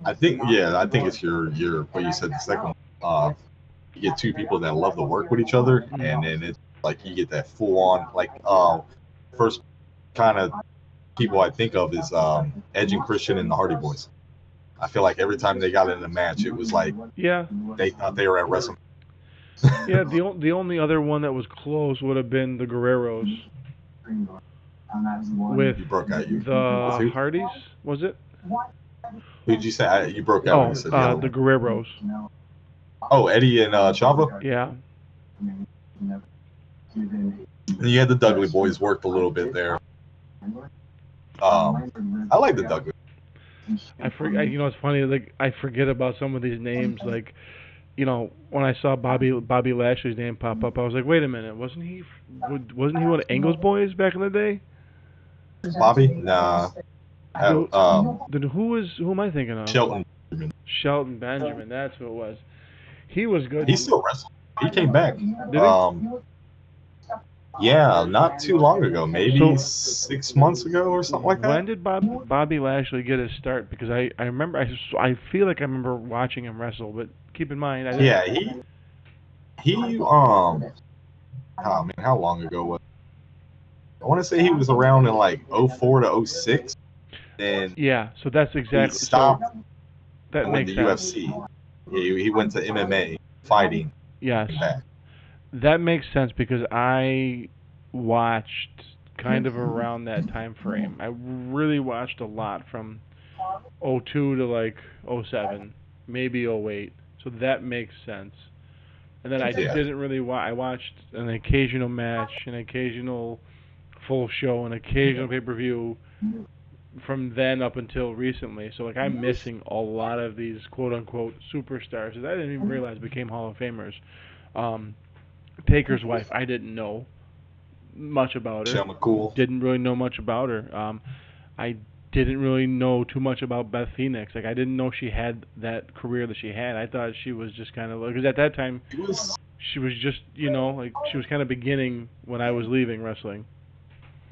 I think it's your what you said the second one. You get two people that love to work with each other, and then it's like you get that full on like first kind of people I think of is Edge and Christian and the Hardy Boys. I feel like every time they got in a match, it was like they thought they were at WrestleMania. Yeah, the only other one that was close would have been the Guerreros with the Hardys. Was it? Who did you say? You broke out. Oh, you said the Guerreros. Oh, Eddie and Chavo? Yeah. And you had the Dudley boys worked a little bit there. I like the Dudley. You know, it's funny. Like I forget about some of these names. Like, you know, when I saw Bobby Lashley's name pop up, I was like, wait a minute, wasn't he one of Angle's boys back in the day? Bobby? Nah. Then who am I thinking of? Shelton Benjamin, that's who it was. He was good. He still wrestled. He came back. Did he? Yeah, not too long ago, maybe 6 months ago or something like that. When did Bobby Lashley get his start? Because I remember, I feel like I remember watching him wrestle, but keep in mind, I didn't. Yeah, he oh man, how long ago was it? I want to say he was around in like '04 to '06, and Yeah, so that's he exactly so stopped that doing makes the sense. UFC. He went to MMA fighting. Yes, Back. that makes sense because I watched kind of around that time frame. I really watched a lot from '02 to like '07, maybe '08. So that makes sense. And then I Yeah. didn't really I watched an occasional match, an occasional full show, an occasional pay-per-view from then up until recently. So like I'm missing a lot of these quote unquote superstars that I didn't even realize became Hall of Famers. Um, Taker's wife, I didn't know much about her. Michelle McCool. Didn't really know much about her. I didn't really know too much about Beth Phoenix. Like I didn't know she had that career that she had. I thought she was just kind of because at that time she was just like she was kind of beginning when I was leaving wrestling.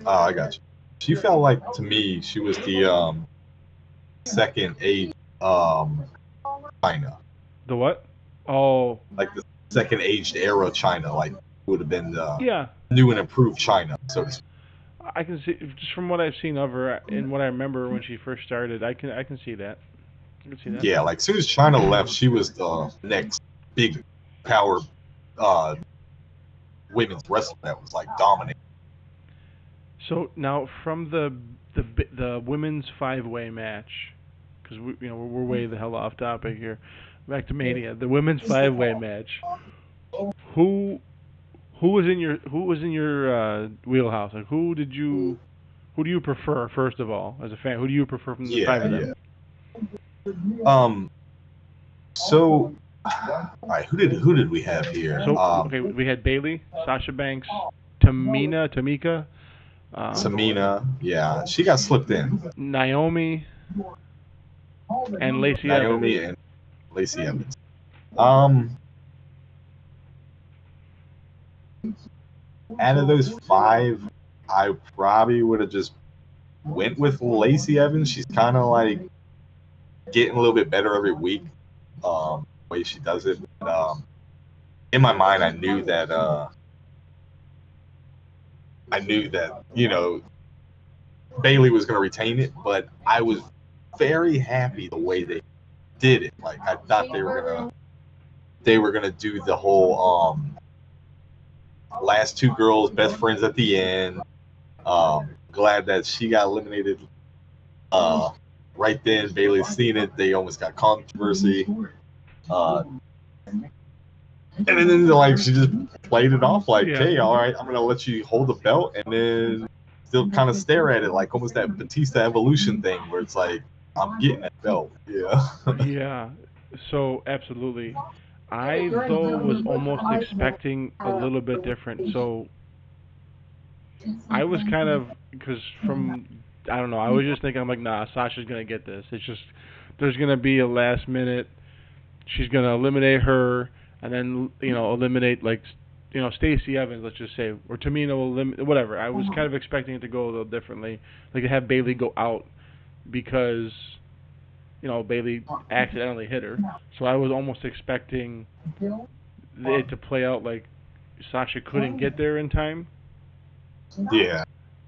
I got you. She felt like to me she was the second age China, The what? Oh, like the second aged era China, like would have been the yeah. new and improved China, so to speak. I can see just from what I've seen of her and what I remember when she first started. I can see that. I can see that. Yeah, like as soon as China left, she was the next big power women's wrestler that was like dominating. So now from the women's 5-way match, because we're way the hell off topic here. Back to Mania, the women's 5-way match. Who who was in your wheelhouse? Like who do you prefer first of all as a fan? Who do you prefer from the five Yeah, of them? yeah. So, all right, who did we have here? So okay, we had Bailey, Sasha Banks, Tamika, Tamina, yeah, she got slipped in. Naomi, and Lacey Evans. Naomi and Lacey Evans. Um, out of those five, I probably would have just went with Lacey Evans. She's kind of like getting a little bit better every week. The way she does it. But, in my mind, I knew that Bailey was going to retain it, but I was very happy the way they did it. Like I thought they were gonna do the whole last two girls best friends at the end. Glad that she got eliminated right then. Bailey seen it. They almost got controversy. And then like she just played it off like, hey, all right, I'm gonna let you hold the belt and then still kind of stare at it like almost that Batista evolution thing where it's like I'm getting that belt. Yeah. Yeah. So absolutely. I though was almost expecting a little bit different. So I was kind of because from I don't know. I was just thinking I'm like, nah, Sasha's gonna get this. It's just there's gonna be a last minute. She's gonna eliminate her and then eliminate like Stacey Evans, let's just say, or Tamina will eliminate whatever. I was kind of expecting it to go a little differently, like to have Bailey go out because Bailey accidentally hit her. So I was almost expecting it to play out like Sasha couldn't get there in time. Yeah.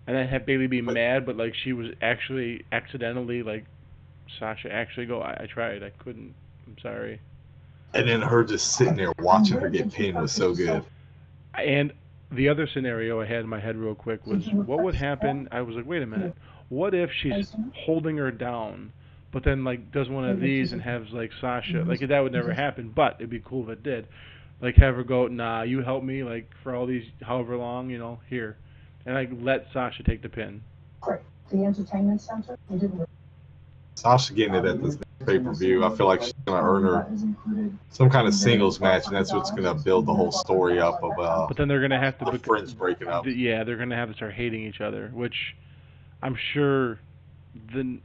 And then have Bailey be mad, but like she was actually accidentally like Sasha actually go. I tried. I couldn't. I'm sorry. And then her just sitting there watching her get pinned was so good. And the other scenario I had in my head real quick was what would happen. I was like, wait a minute. What if she's holding her down, but then like does one of these and has like Sasha like that would never happen, but it'd be cool if it did. Like have her go, nah, you help me like for all these however long, here, and like let Sasha take the pin. The entertainment center. Sasha getting it at this pay-per-view, I feel like she's gonna earn her some kind of singles match, and that's what's gonna build the whole story up of But then they're gonna have to friends breaking up. Yeah, they're gonna have to start hating each other, which I'm sure.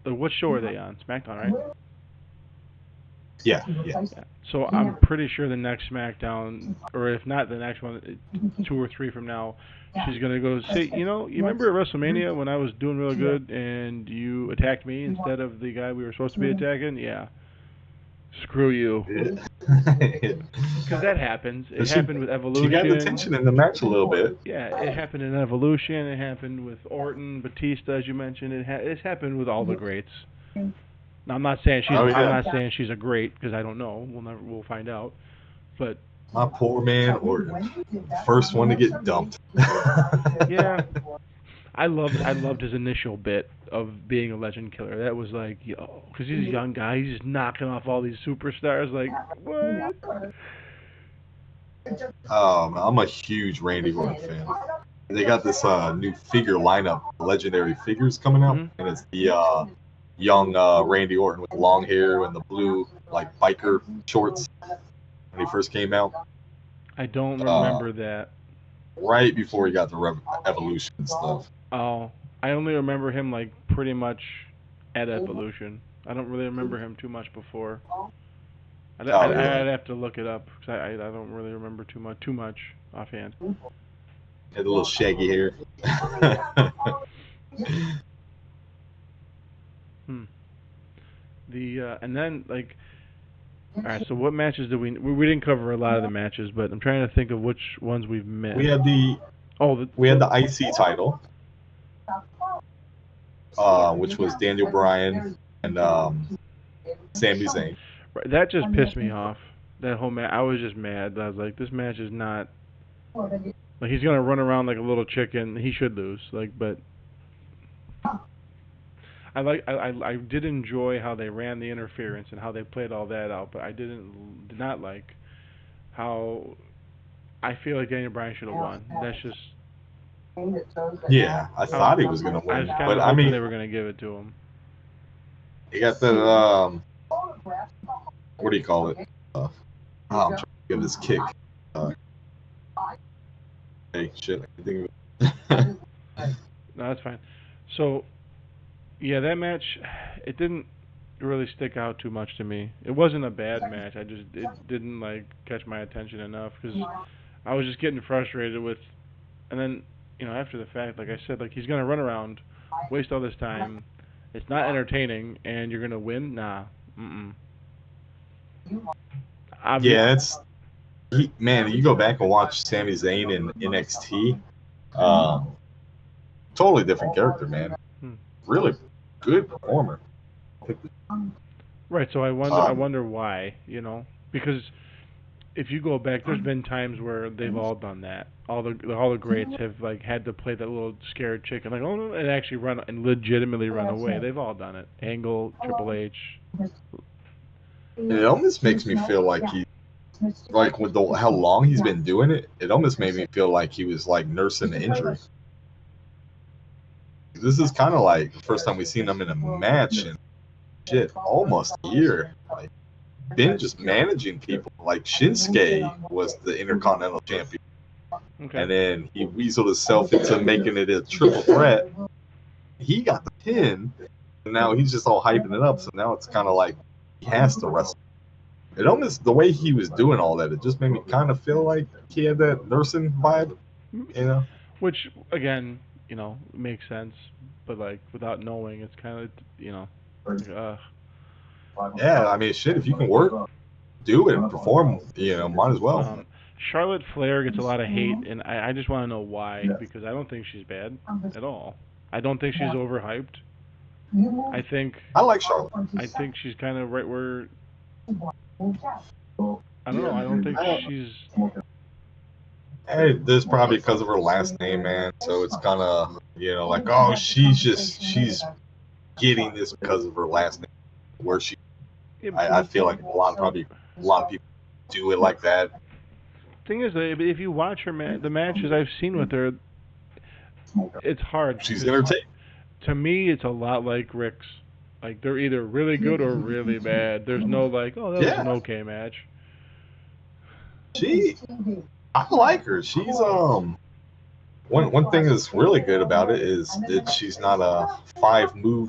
What show are they on? SmackDown, right? Yeah. So I'm pretty sure the next SmackDown, or if not the next one, 2 or 3 from now, she's gonna go say, you remember at WrestleMania when I was doing real good and you attacked me instead of the guy we were supposed to be attacking? Yeah. Screw you. Because that happens. But It happened with she got the Evolution. tension in the match a little bit. Yeah, it happened in Evolution. It happened with Orton, Batista, as you mentioned. It's happened with all the greats. Now, I'm not saying Oh I'm yeah, not saying she's a great because I don't know. We'll find out. But my poor man Orton, first one to get dumped. yeah, I loved his initial bit of being a legend killer. That was like, yo, because he's a young guy, he's just knocking off all these superstars. Like, what? I'm a huge Randy Orton fan. They got this new figure lineup, legendary figures coming out, Hmm. and it's the young Randy Orton with long hair and the blue like biker shorts when he first came out. I don't Uh, remember that. right before he got the Evolution and stuff. Oh, I only remember him like pretty much at Evolution. I don't really remember him too much before. Oh yeah, I'd have to look it up because I don't really remember too much offhand. had a little shaggy hair. Hmm. And then like, all right. So what matches did we didn't cover a lot of the matches, but I'm trying to think of which ones we've missed. we had the Oh, IC title, which was Daniel Bryan and Sami Zayn. right, that just pissed me off. That whole match, I was just mad. I was like, this match is not like he's gonna run around like a little chicken. He should lose. Like, but I did enjoy how they ran the interference and how they played all that out, but I did not like how I feel like Daniel Bryan should have won. That's just Yeah, I thought he was gonna I win, was kind but of I hoping they mean, were gonna give it to him. he got the what do you call it? I'm trying to give this kick. Hey, shit, I can think of it. No, that's fine. So yeah, that match it didn't really stick out too much to me. It wasn't a bad match. It didn't like catch my attention enough because I was just getting frustrated with, and then after the fact, like I said, like he's gonna run around, waste all this time. It's not entertaining, and you're gonna win? Nah, mm. Yeah, man. You go back and watch Sami Zayn in NXT. Totally different character, man. Hmm. Really good performer. Right. So I wonder why. Because if you go back, there's been times where they've all done that. All the greats have like had to play that little scared chicken, like oh no, and actually run and legitimately run away. They've all done it. Angle, Triple H. It almost makes me feel like like with how long he's been doing it. It almost made me feel like he was like nursing the injury. This is kind of like the first time we've seen him in a match in shit almost a year. Like been just managing people. Like Shinsuke was the Intercontinental Champion. Okay. And then he weaseled himself into making it a triple threat. He got the pin, and now he's just all hyping it up. So now it's kind of like he has to wrestle. It almost the way he was doing all that, it just made me kind of feel like he had that nursing vibe, Which again, makes sense, but like without knowing, it's kind of like, Yeah, I mean, shit. If you can work, do it, and perform. Might as well. Charlotte Flair gets a lot of hate, and I just want to know why, because I don't think she's bad at all. I don't think she's overhyped. I like Charlotte. I think she's kind of right where. I don't know. I don't think she's. Hey, this is probably because of her last name, man. So it's kind of, like, oh, she's getting this because of her last name. Where I feel like a lot of people do it like that. Thing is, if you watch the matches I've seen with her, it's hard. She's entertaining. To me, it's a lot like Rick's. Like they're either really good or really bad. There's no like, oh, that was an okay match. I like her. She's one thing that's really good about it is that she's not a 5-move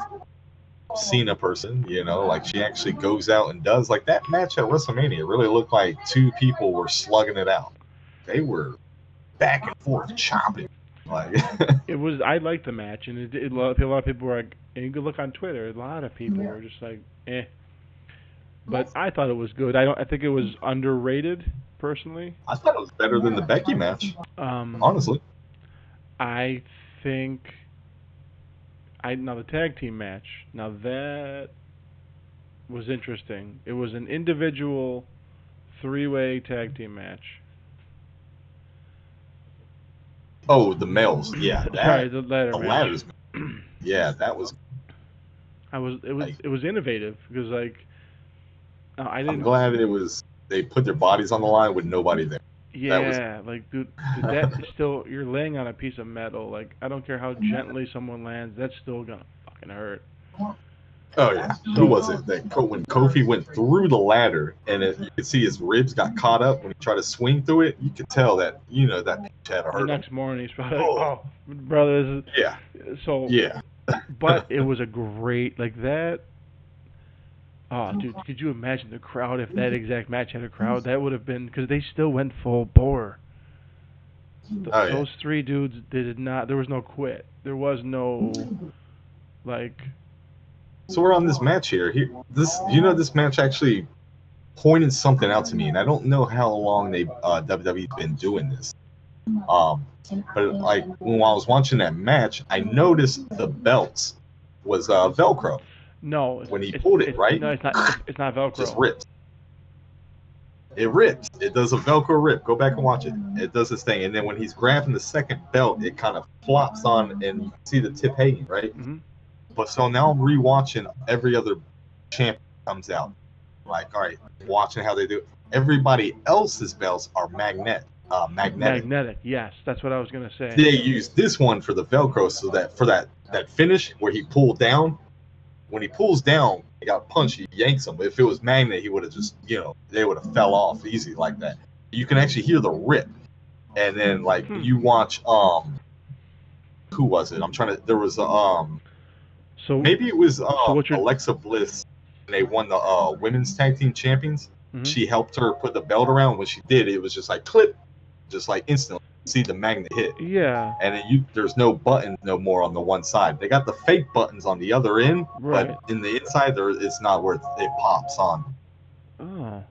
Cena person. Like she actually goes out and does like that match at WrestleMania. It really looked like two people were slugging it out. They were back and forth chopping. Like it was. I liked the match, and a lot of people were like, and you could look on Twitter. A lot of people were just like, eh. but I thought it was good. I think it was underrated personally. I thought it was better than the Becky match, Um, honestly. I think now the tag team match. Now that was interesting. It was an individual three-way tag team match. Oh, the males. Yeah, Sorry, that the ladder the match. ladders. Yeah, that was like. It was innovative because like I I'm didn't. glad it was. They put their bodies on the line with nobody there. That was. Yeah, like dude, that is still you're laying on a piece of metal. Like I don't care how gently someone lands, that's still gonna fucking hurt. Oh yeah. Who was it? When Kofi went through the ladder and you could see his ribs got caught up when he tried to swing through it. You could tell that that had to The hurt him. next morning he's probably like, oh, brother, this is Yeah. so. Yeah. But it was a great like that. Oh, dude, could you imagine the crowd if that exact match had a crowd? That would have been because they still went full bore. Oh, yeah. Those three dudes, they did not. There was no quit. There was no like. So we're on this match here. This match actually pointed something out to me, and I don't know how long WWE's been doing this. But like when I was watching that match, I noticed the belts was Velcro. No, When he pulled it, right? No, it's not. It's not Velcro. It just rips. It rips. It does a Velcro rip. Go back and watch it. It does this thing, and then when he's grabbing the second belt, it kind of flops on, and you can see the tip hanging, right? Mm-hmm. But so now I'm rewatching every other champion comes out. Like, all right, watching how they do it. Everybody else's belts are magnetic. Magnetic. Yes, that's what I was gonna say. They use this one for the Velcro, so that for that finish where he pulled down. When he pulls down, he got punched, he yanks him. If it was magnet, he would have just, they would have fell off easy like that. You can actually hear the rip. And then, like, you watch, who was it? There was, so maybe it was Alexa Bliss, and they won the women's tag team champions. Mm-hmm. She helped her put the belt around. When she did, it was just like clip, just like instantly. See the magnet hit. Yeah. And then there's no buttons no more on the one side. They got the fake buttons on the other end, right. But in the inside it's not where it pops on. Oh.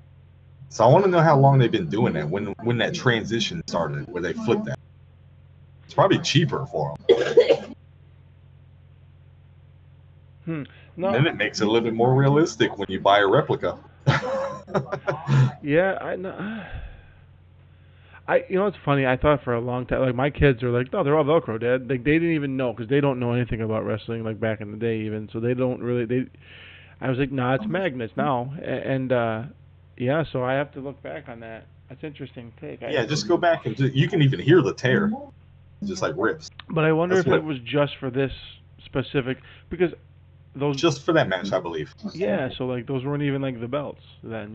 So I want to know how long they've been doing that. When that transition started, where they flipped that. It's probably cheaper for them. No. And then it makes it a little bit more realistic when you buy a replica. Yeah, I know. It's funny. I thought for a long time, like my kids are like, no, they're all Velcro, Dad. Like they didn't even know because they don't know anything about wrestling, like back in the day, even. So they don't really. I was like, nah, it's magnets now, and yeah. So I have to look back on that. That's interesting take. Yeah, just go back and you can even hear the tear, just like rips. But I wonder if it was just for this specific because those just for that match, I believe. Yeah. So like those weren't even like the belts then,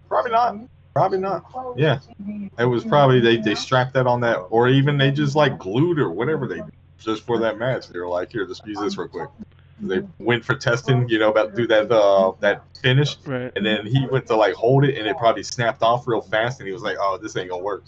Probably not. Probably not. Yeah. It was probably they strapped that on that, or even they just like glued or whatever they did just for that match. They were like, here, just use this real quick. They went for testing, about do that finish, right. And then he went to like hold it, and it probably snapped off real fast, and he was like, oh, this ain't gonna work.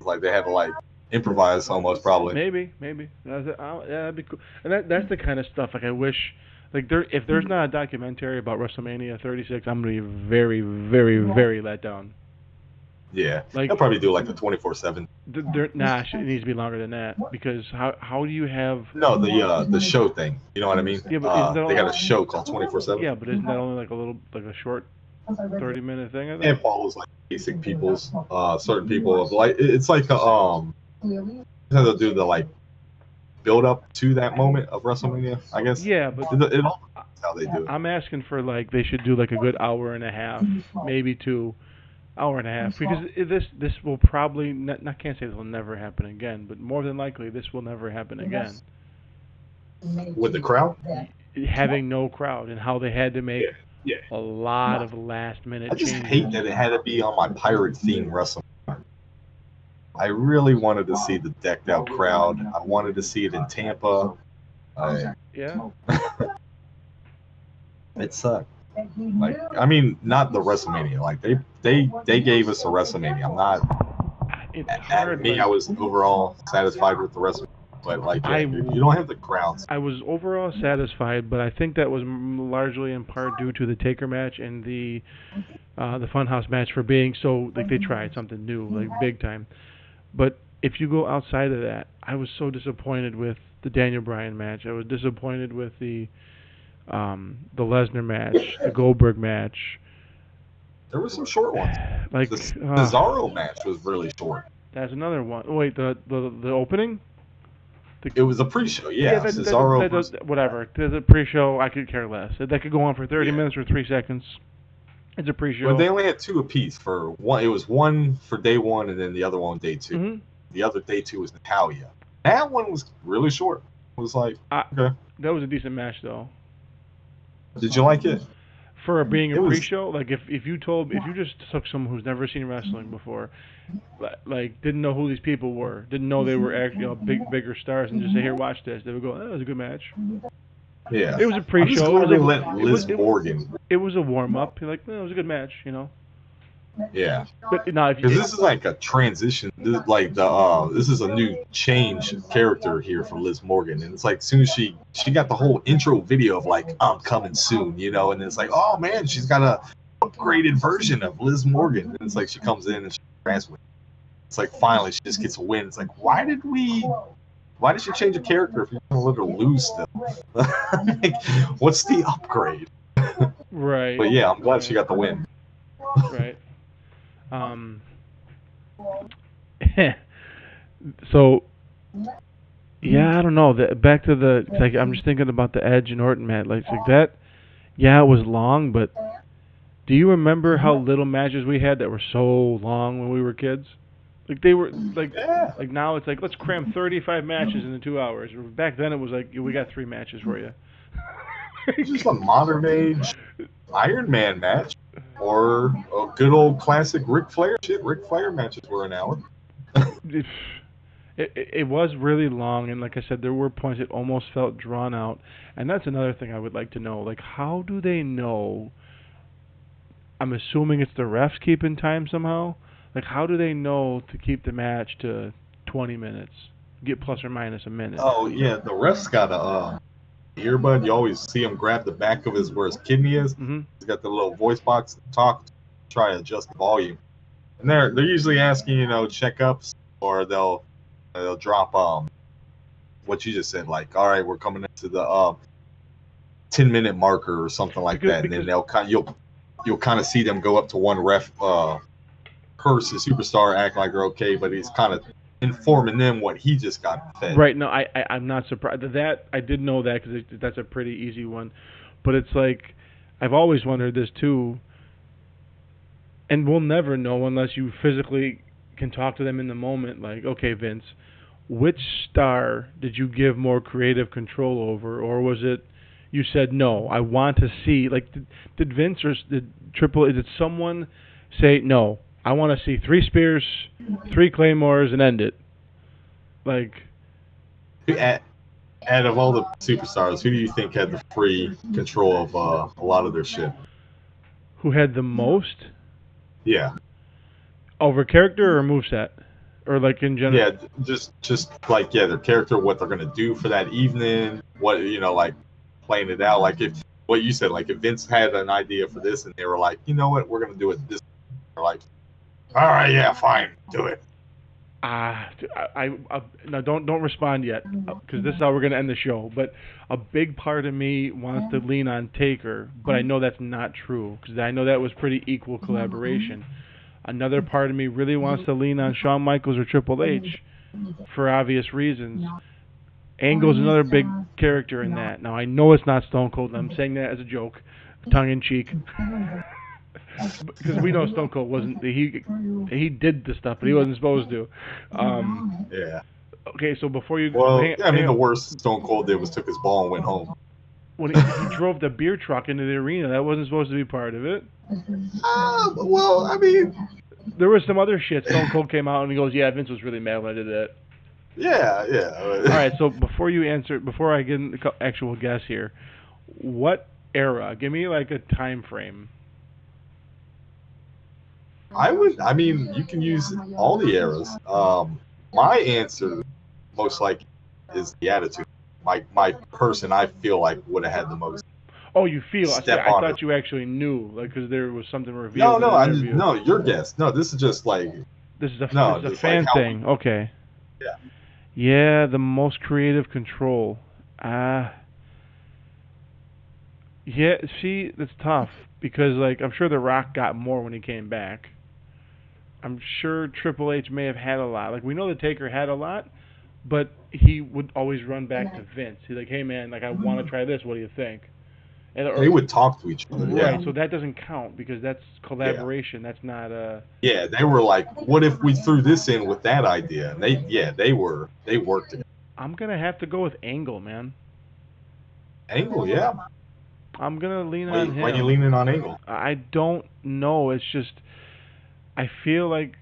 Like they had to like improvise almost, probably. Maybe. That'd be cool. And that's the kind of stuff like I wish. Like if there's not a documentary about WrestleMania 36, I'm gonna be very, very, very let down. Yeah, like they'll probably do like the 24/7. Nah, it needs to be longer than that because how do you have? No, the show thing. You know what I mean? Yeah, but they got a show called 24/7. Yeah, but isn't that only like a short 30-minute thing? I think? It follows like basic people's certain people like it's like how they'll do the like build up to that moment of WrestleMania, I guess. Yeah, but it all how they do it. I'm asking for like they should do like a good hour and a half, maybe 2 hour and a half, because this will probably I can't say this will never happen again, but more than likely this will never happen again. With the crowd? Having no crowd and how they had to make a lot of last minute changes. I just hate that it had to be on my pirate theme WrestleMania. I really wanted to see the decked out crowd. I wanted to see it in Tampa. Yeah. It sucked. Like, I mean, not the WrestleMania. Like they gave us a WrestleMania. I'm not. It's hard. I was overall satisfied with the WrestleMania. But like, yeah, you don't have the crowds. I was overall satisfied, but I think that was largely in part due to the Taker match and the Funhouse match for being so like they tried something new, like big time. But if you go outside of that, I was so disappointed with the Daniel Bryan match. I was disappointed with the Lesnar match, the Goldberg match. There were some short ones. Like The Cesaro match was really short. That's another one. Oh, wait, the opening? It was a pre-show, yeah. Cesaro whatever. The pre-show, I could care less. That could go on for 30 minutes or 3 seconds. It's a pre-show. Well, they only had 2 apiece for one. It was one for day 1, and then the other one day 2. Mm-hmm. The other day 2 was Natalia. That one was really short. It was like okay. That was a decent match, though. Did you like it? For being a pre-show, like if you just took someone who's never seen wrestling before, like didn't know who these people were, didn't know they were actually bigger stars, and just say, here, watch this, they would go, that was a good match. Yeah. It was a pre-show. I'm just glad they let Liz Morgan. It was a warm-up. You're like, it was a good match, you know. Yeah. But now, because this is like a transition. This is a new change character here for Liz Morgan, and it's like as soon as she got the whole intro video of like I'm coming soon, you know, and it's like, oh man, she's got a upgraded version of Liz Morgan, and it's like she comes in and she transfers. It's like finally she just gets a win. It's like why did she change a character if you're gonna let her lose still? Like, what's the upgrade? Right. But yeah, I'm glad she got the win. Right. So, yeah, I don't know. Back to like, I'm just thinking about the Edge and Orton match. Like that, yeah, it was long, but do you remember how little matches we had that were so long when we were kids? Like they were like now it's like let's cram 35 matches into 2 hours. Back then it was like we got 3 matches for you. Just a modern age Iron Man match. Or a good old classic Ric Flair shit. Ric Flair matches were an hour. It was really long, and like I said, there were points it almost felt drawn out. And that's another thing I would like to know. Like, how do they know? I'm assuming it's the refs keeping time somehow. Like, how do they know to keep the match to 20 minutes? Get plus or minus a minute. Oh, yeah, the refs got a earbud. You always see him grab the back of where his kidney is. Mm-hmm. He's got the little voice box to talk, try to adjust the volume. And they're usually asking, checkups, or they'll drop what you just said, like, all right, we're coming into the 10-minute marker or something like that, and then you'll kind of see them go up to one ref, curse the superstar, act like they're okay, but he's kind of informing them what he just got fed. Right. No, I'm not surprised. That I did know that because that's a pretty easy one, but it's like I've always wondered this too, and we'll never know unless you physically can talk to them in the moment. Like, okay, Vince, which star did you give more creative control over, or was it you said no? I want to see. Like, did Vince or did did someone say no? I want to see 3 spears, 3 claymores, and end it. Like, out of all the superstars, who do you think had the free control of a lot of their shit? Who had the most? Yeah. Over character or moveset? Or like in general? Yeah, just like their character, what they're gonna do for that evening, what like playing it out. Like if what you said, like if Vince had an idea for this and they were like, you know what, we're gonna do it this, they're like, all right, yeah, fine, do it. No, don't respond yet, because this is how we're gonna end the show. But a big part of me wants to lean on Taker, but I know that's not true because I know that was pretty equal collaboration. Another part of me really wants to lean on Shawn Michaels or Triple H for obvious reasons. Angle's another big character in that. Now I know it's not Stone Cold, and I'm saying that as a joke, tongue in cheek. Because we know Stone Cold wasn't he did the stuff, but he wasn't supposed to. Yeah. Okay, so before you the worst Stone Cold did was took his ball and went home. When he drove the beer truck into the arena, that wasn't supposed to be part of it. Well, I mean, there was some other shit. Stone Cold came out and he goes, "Yeah, Vince was really mad when I did that." Yeah. All right, so before I get an actual guess here, what era? Give me like a time frame. You can use all the eras. My answer, most likely, is the Attitude. My person I feel like would have had the most Oh, you feel? I see. step I on it. thought you actually knew, like, because there was something No, revealed in no, an interview. no, your guess. No, this is just like This is a no, just like fan how thing. Okay. yeah. Yeah, the most creative control. Ah. Yeah. See, that's tough because, like, I'm sure The Rock got more when he came back. I'm sure Triple H may have had a lot. Like, we know the Taker had a lot, but he would always run back to Vince. He's like, "Hey, man, like, I want to try this. What do you think?" And They would talk to each other. right. Yeah, So that doesn't count because that's yeah, collaboration. That's not yeah. They were like, what if we threw this in with that idea? And they worked it. I'm gonna have to go with Angle, man. Angle, yeah. I'm gonna lean on Why you him. leaning on Angle? I don't know. It's just I feel like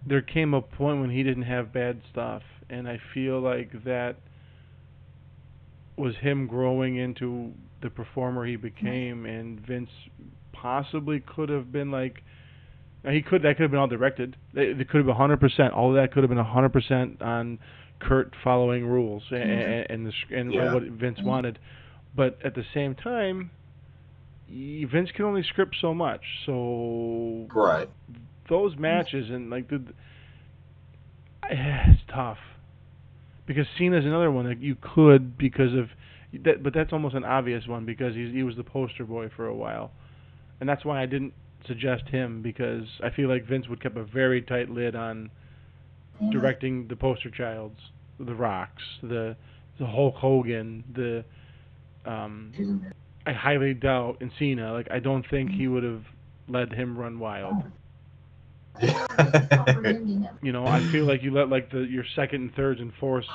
there came a point when he didn't have bad stuff, and I feel like that was him growing into the performer he became, and Vince possibly could have been like that could have been all directed. It could have been 100%. All of that could have been 100% on Kurt following rules and Yeah, what Vince wanted. But at the same time, Vince can only script so much. So right. those matches and like it's tough because Cena's another one that you could because of that, but that's almost an obvious one because he was the poster boy for a while, and that's why I didn't suggest him because I feel like Vince would keep a very tight lid on directing the poster childs, the Rocks, the Hulk Hogan, the I highly doubt in Cena. Like I don't think he would have let him run wild. You know, I feel like you let like your second and thirds and fourths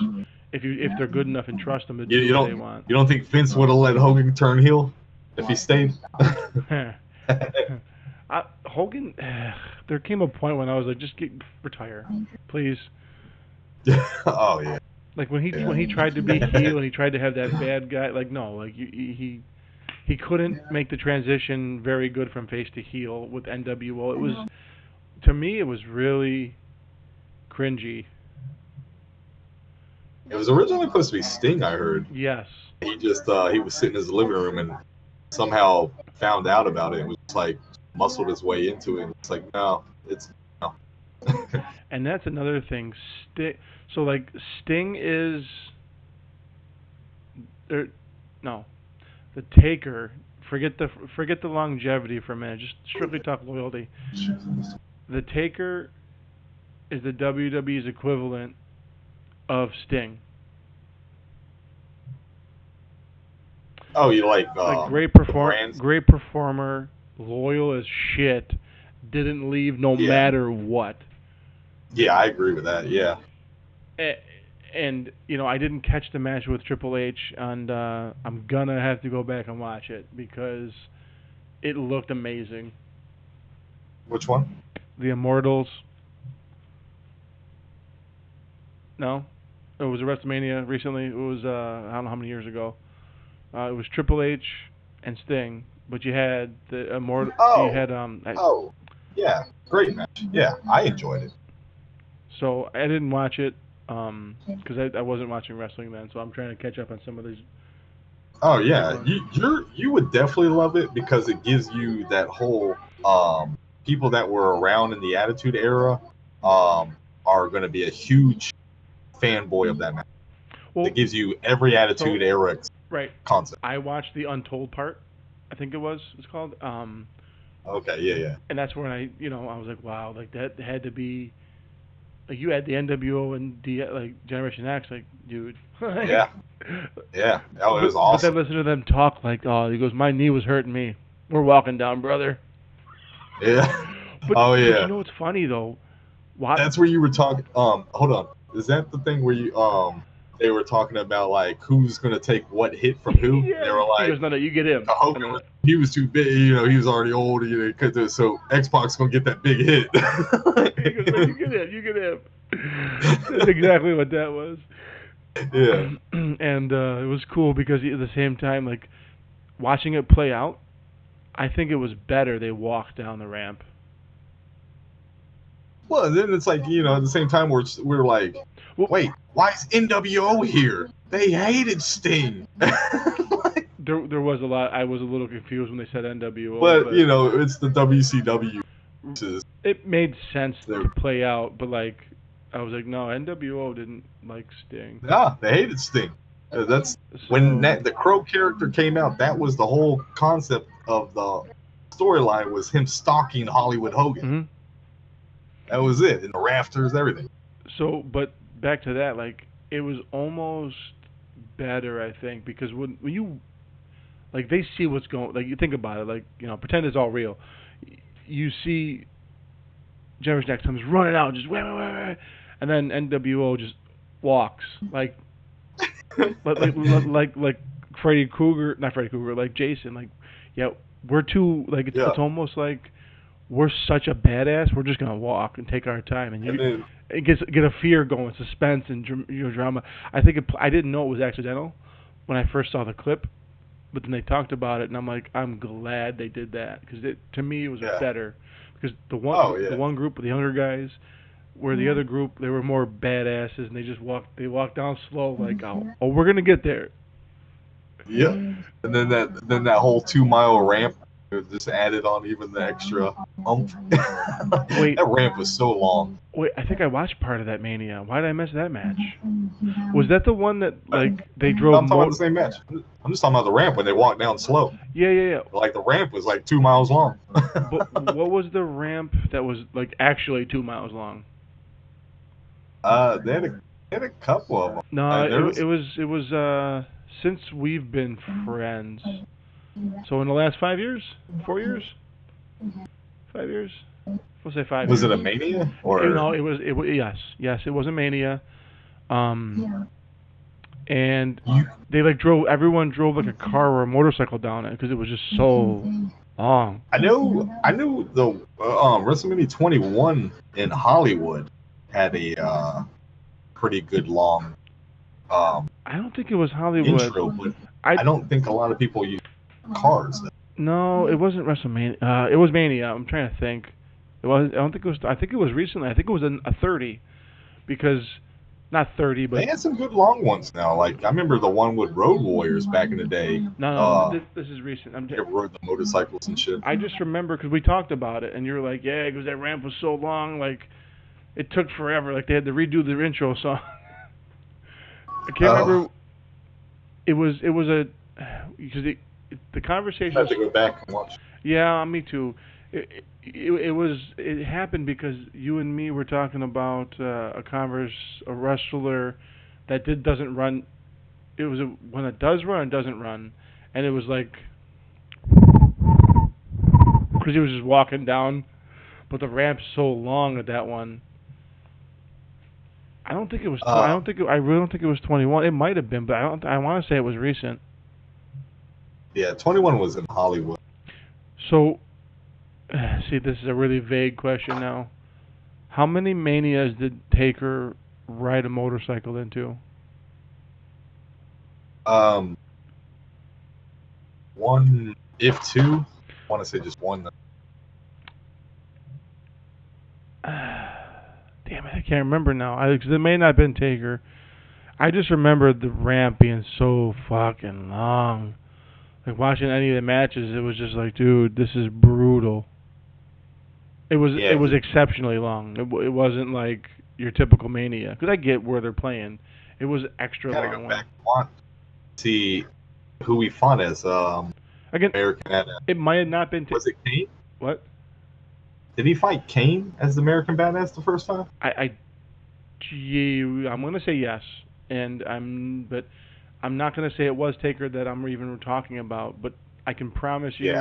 if they're good enough and trust them to you, do you what they don't want. you don't think Vince would have let Hogan turn heel if he stayed? Hogan, there came a point when I was like, just retire, please. Oh yeah. Like when Yeah. he tried to be heel and he tried to have that bad guy, like no, like he couldn't make the transition very good from face to heel with NWO. It was to me it was really cringy. It was originally supposed to be Sting, I heard. Yes. He just he was sitting in his living room and somehow found out about it and was like muscled his way into it. It's like no, it's no. And that's another thing. So like Sting is no, the Taker. Forget the longevity for a minute. Just strictly talk loyalty. The Taker is the WWE's equivalent of Sting. Oh, you like great brands? great performer, loyal as shit, didn't leave no Yeah. matter what. Yeah, I agree with that. Yeah. And you know, I didn't catch the match with Triple H, and I'm gonna have to go back and watch it because it looked amazing. Which one? The Immortals. No, it was a WrestleMania recently. It was I don't know how many years ago. It was Triple H and Sting, but you had the Immortal. Oh. You had Oh, yeah, great match. Yeah, I enjoyed it. So I didn't watch it because I wasn't watching wrestling then. So I'm trying to catch up on some of these. Oh yeah, you would definitely love it because it gives you that whole people that were around in the Attitude Era are going to be a huge fanboy of that match. Well, it gives you every Attitude Era right concept. I watched the Untold part. I think it's called. Okay, yeah. And that's when I was like, wow, like that had to be. Like you had the NWO and like Generation X, like dude. Yeah. Oh, it was awesome. But then listen to them talk like, oh, he goes, my knee was hurting me. We're walking down, brother. Yeah. But, oh yeah. But you know what's funny though? That's where you were talking. Hold on. Is that the thing where they were talking about like who's gonna take what hit from who? Yeah. They were like, he goes, no, you get him. Hogan, he was too big. He was already old. So X-Pac's gonna get that big hit. He goes, no, you get him. That's exactly what that was. Yeah. And it was cool because at the same time, like watching it play out, I think it was better they walked down the ramp. Well, then it's like at the same time we're like, wait, why is NWO here? They hated Sting. There was a lot. I was a little confused when they said NWO, but you know, it's the WCW. it made sense They're- to play out. But like, I was like, no, NWO didn't like Sting. Nah, they hated Sting. That's when the Crow character came out. That was the whole concept of the storyline, was him stalking Hollywood Hogan. Mm-hmm. That was it, in the rafters, everything. So, but back to that, like, it was almost better, I think, because when you, like, they see what's going, like, you think about it, like, you know, pretend it's all real. You see Jefferson X comes running out, just wait, and then NWO just walks, like Freddy Krueger, not Freddy Krueger, like Jason, like, yeah, we're too, like, it's almost like we're such a badass, we're just gonna walk and take our time, and it get a fear going, suspense and drama. I think I didn't know it was accidental when I first saw the clip, but then they talked about it, and I'm like, I'm glad they did that, because to me it was better, because the one group, the younger guys, where the other group, they were more badasses, and they walked down slow, like, oh, we're gonna get there. Yeah, and then that whole 2-mile ramp just added on even the extra umph. Wait, that ramp was so long. Wait, I think I watched part of that Mania. Why did I miss that match? Was that the one that, like, they drove? I'm talking about the same match. I'm just talking about the ramp when they walked down slow. Yeah. Like, the ramp was like 2 miles long. But what was the ramp that was, like, actually 2 miles long? They had a couple of them. No, it was since we've been friends. So in the last 5 years, 4 years, 5 years. We'll say 5 was years. it a Mania or no? It was yes. It was a Mania. And they like everyone drove like a car or a motorcycle down it because it was just so long. I knew the WrestleMania 21 in Hollywood had a pretty good long I don't think it was Hollywood. Intro, but I don't think a lot of people use cars. No, it wasn't WrestleMania. It was Mania. I'm trying to think. It was. I don't think it was. I think it was recently. I think it was a 30, because not 30, but they had some good long ones now. Like, I remember the one with Road Warriors back in the day. No, this is recent. They rode the motorcycles and shit. I just remember because we talked about it, and you were like, yeah, because that ramp was so long, like it took forever. Like they had to redo the intro song. I can't remember. It was a because the conversation. I have to go back and watch. Yeah, me too. It happened because you and me were talking about a wrestler that doesn't run. It was when it does run, it doesn't run, and it was like because he was just walking down, but the ramp's so long at that one. I don't think it was. I really don't think it was 21. It might have been, but I want to say it was recent. Yeah, 21 was in Hollywood. So, see, this is a really vague question now. How many Manias did Taker ride a motorcycle into? One, if two. I want to say just one. Damn it, I can't remember now. It may not have been Taker. I just remember the ramp being so fucking long. Like, watching any of the matches, it was just like, dude, this is brutal. It was exceptionally long. It wasn't like your typical Mania. Because I get where they're playing. It was extra long. Gotta go back and watch. See who he fought as again, American Badass. It might have not been... Was it Kane? What? Did he fight Kane as the American Badass the first time? I'm going to say yes. But I'm not going to say it was Taker that I'm even talking about. But I can promise you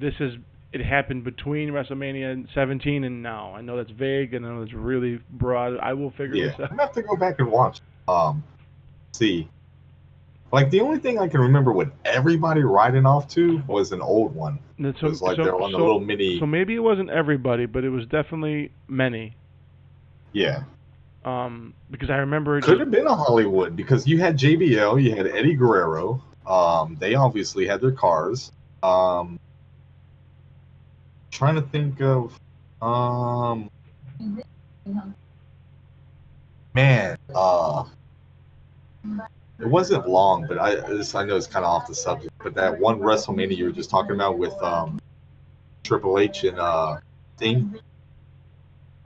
it happened between WrestleMania 17 and now. I know that's vague, and I know that's really broad. I will figure this out. I'm going to have to go back and watch. See. Like, the only thing I can remember with everybody riding off to was an old one. It was like they're on the little mini... So maybe it wasn't everybody, but it was definitely many. Yeah. Because I remember... Could have been a Hollywood, because you had JBL, you had Eddie Guerrero. They obviously had their cars. Trying to think of... Man, it wasn't long, but I know it's kind of off the subject. But that one WrestleMania you were just talking about with Triple H and Sting,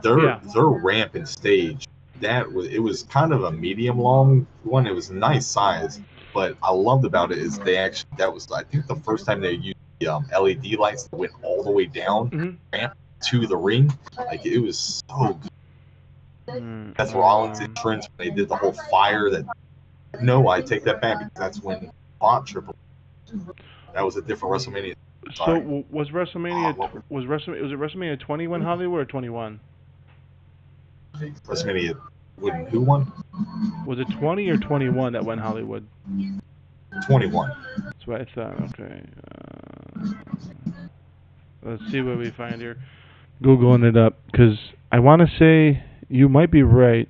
their ramp and stage, it was kind of a medium long one. It was a nice size, but I loved about it is that was I think the first time they used the LED lights that went all the way down ramp to the ring. Like it was so good. That's Rollins' entrance when they did the whole fire. No, I take that back because that's when fought Triple H. That was a different WrestleMania. Sorry. So was WrestleMania was it WrestleMania 20 when Hollywood or 21? WrestleMania who won? Was it 20 or 21 that went Hollywood? 21. That's what I thought. Okay. Let's see what we find here. Googling it up because I want to say you might be right,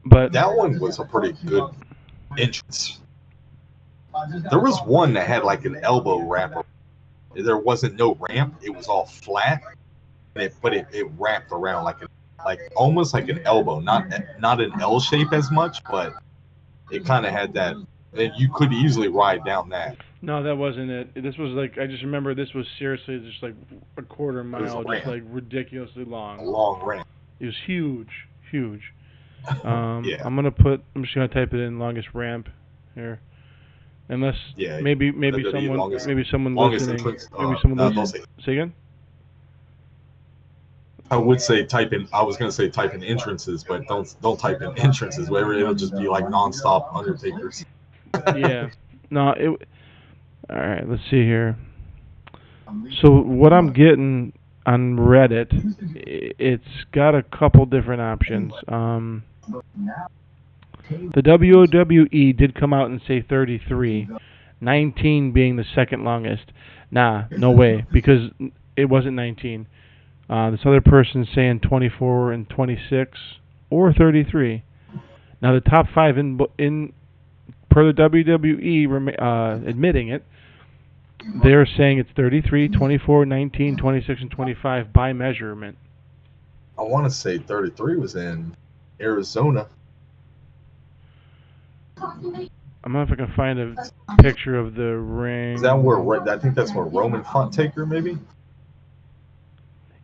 but that one was a pretty good entrance. There was one that had like an elbow wrapper. There wasn't no ramp; it was all flat, but it wrapped around like almost like an elbow, not an L shape as much, but it kind of had that. And you could easily ride down that. No, that wasn't it. This was like I just remember this was seriously just like a quarter mile, just like ridiculously long. A long ramp. It was huge. Yeah. I'm just gonna type it in longest ramp here. Unless maybe someone listening. Say again. I would say I was gonna say type in entrances, but don't type in entrances. Whatever, it'll just be like nonstop Undertakers. Yeah. No. All right. Let's see here. So what I'm getting on Reddit, it's got a couple different options. The WWE did come out and say 33, 19 being the second longest. Nah, no way, because it wasn't 19. This other person's saying 24 and 26 or 33. Now the top 5 in per the WWE admitting it, they're saying it's 33, 24, 19, 26, and 25 by measurement. I want to say 33 was in Arizona. I'm not if I can find a picture of the ring. Is that where I think that's where Roman fought Taker, maybe?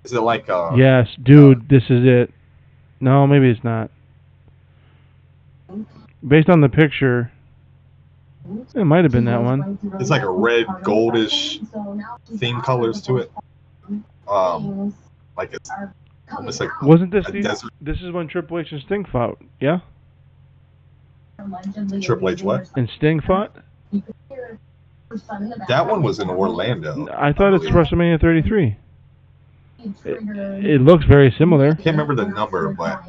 Is it like yes, dude, this is it. No, maybe it's not. Based on the picture, it might have been that one. It's like a red, goldish theme colors to it. Like it's almost like wasn't this this is when Triple H and Sting fought, yeah? Triple H what? And Sting fought? That one was in Orlando. I thought it's WrestleMania 33. It looks very similar. I can't remember the number, but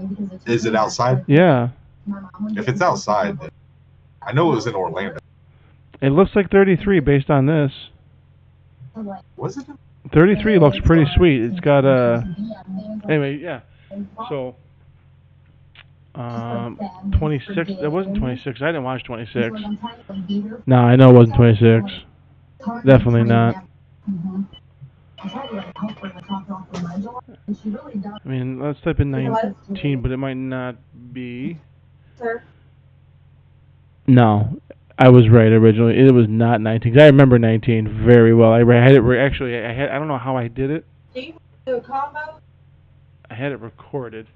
is it outside? Yeah. If it's outside, then I know it was in Orlando. It looks like 33 based on this. Was it? 33 looks pretty sweet. It's got anyway, yeah. So 26. It wasn't 26. I didn't watch 26. No, I know it wasn't 26. Definitely not. I mean, let's type in 19, but it might not be. No, I was right originally. It was not 19. 'Cause I remember 19 very well. I had it actually. I don't know how I did it. I had it recorded.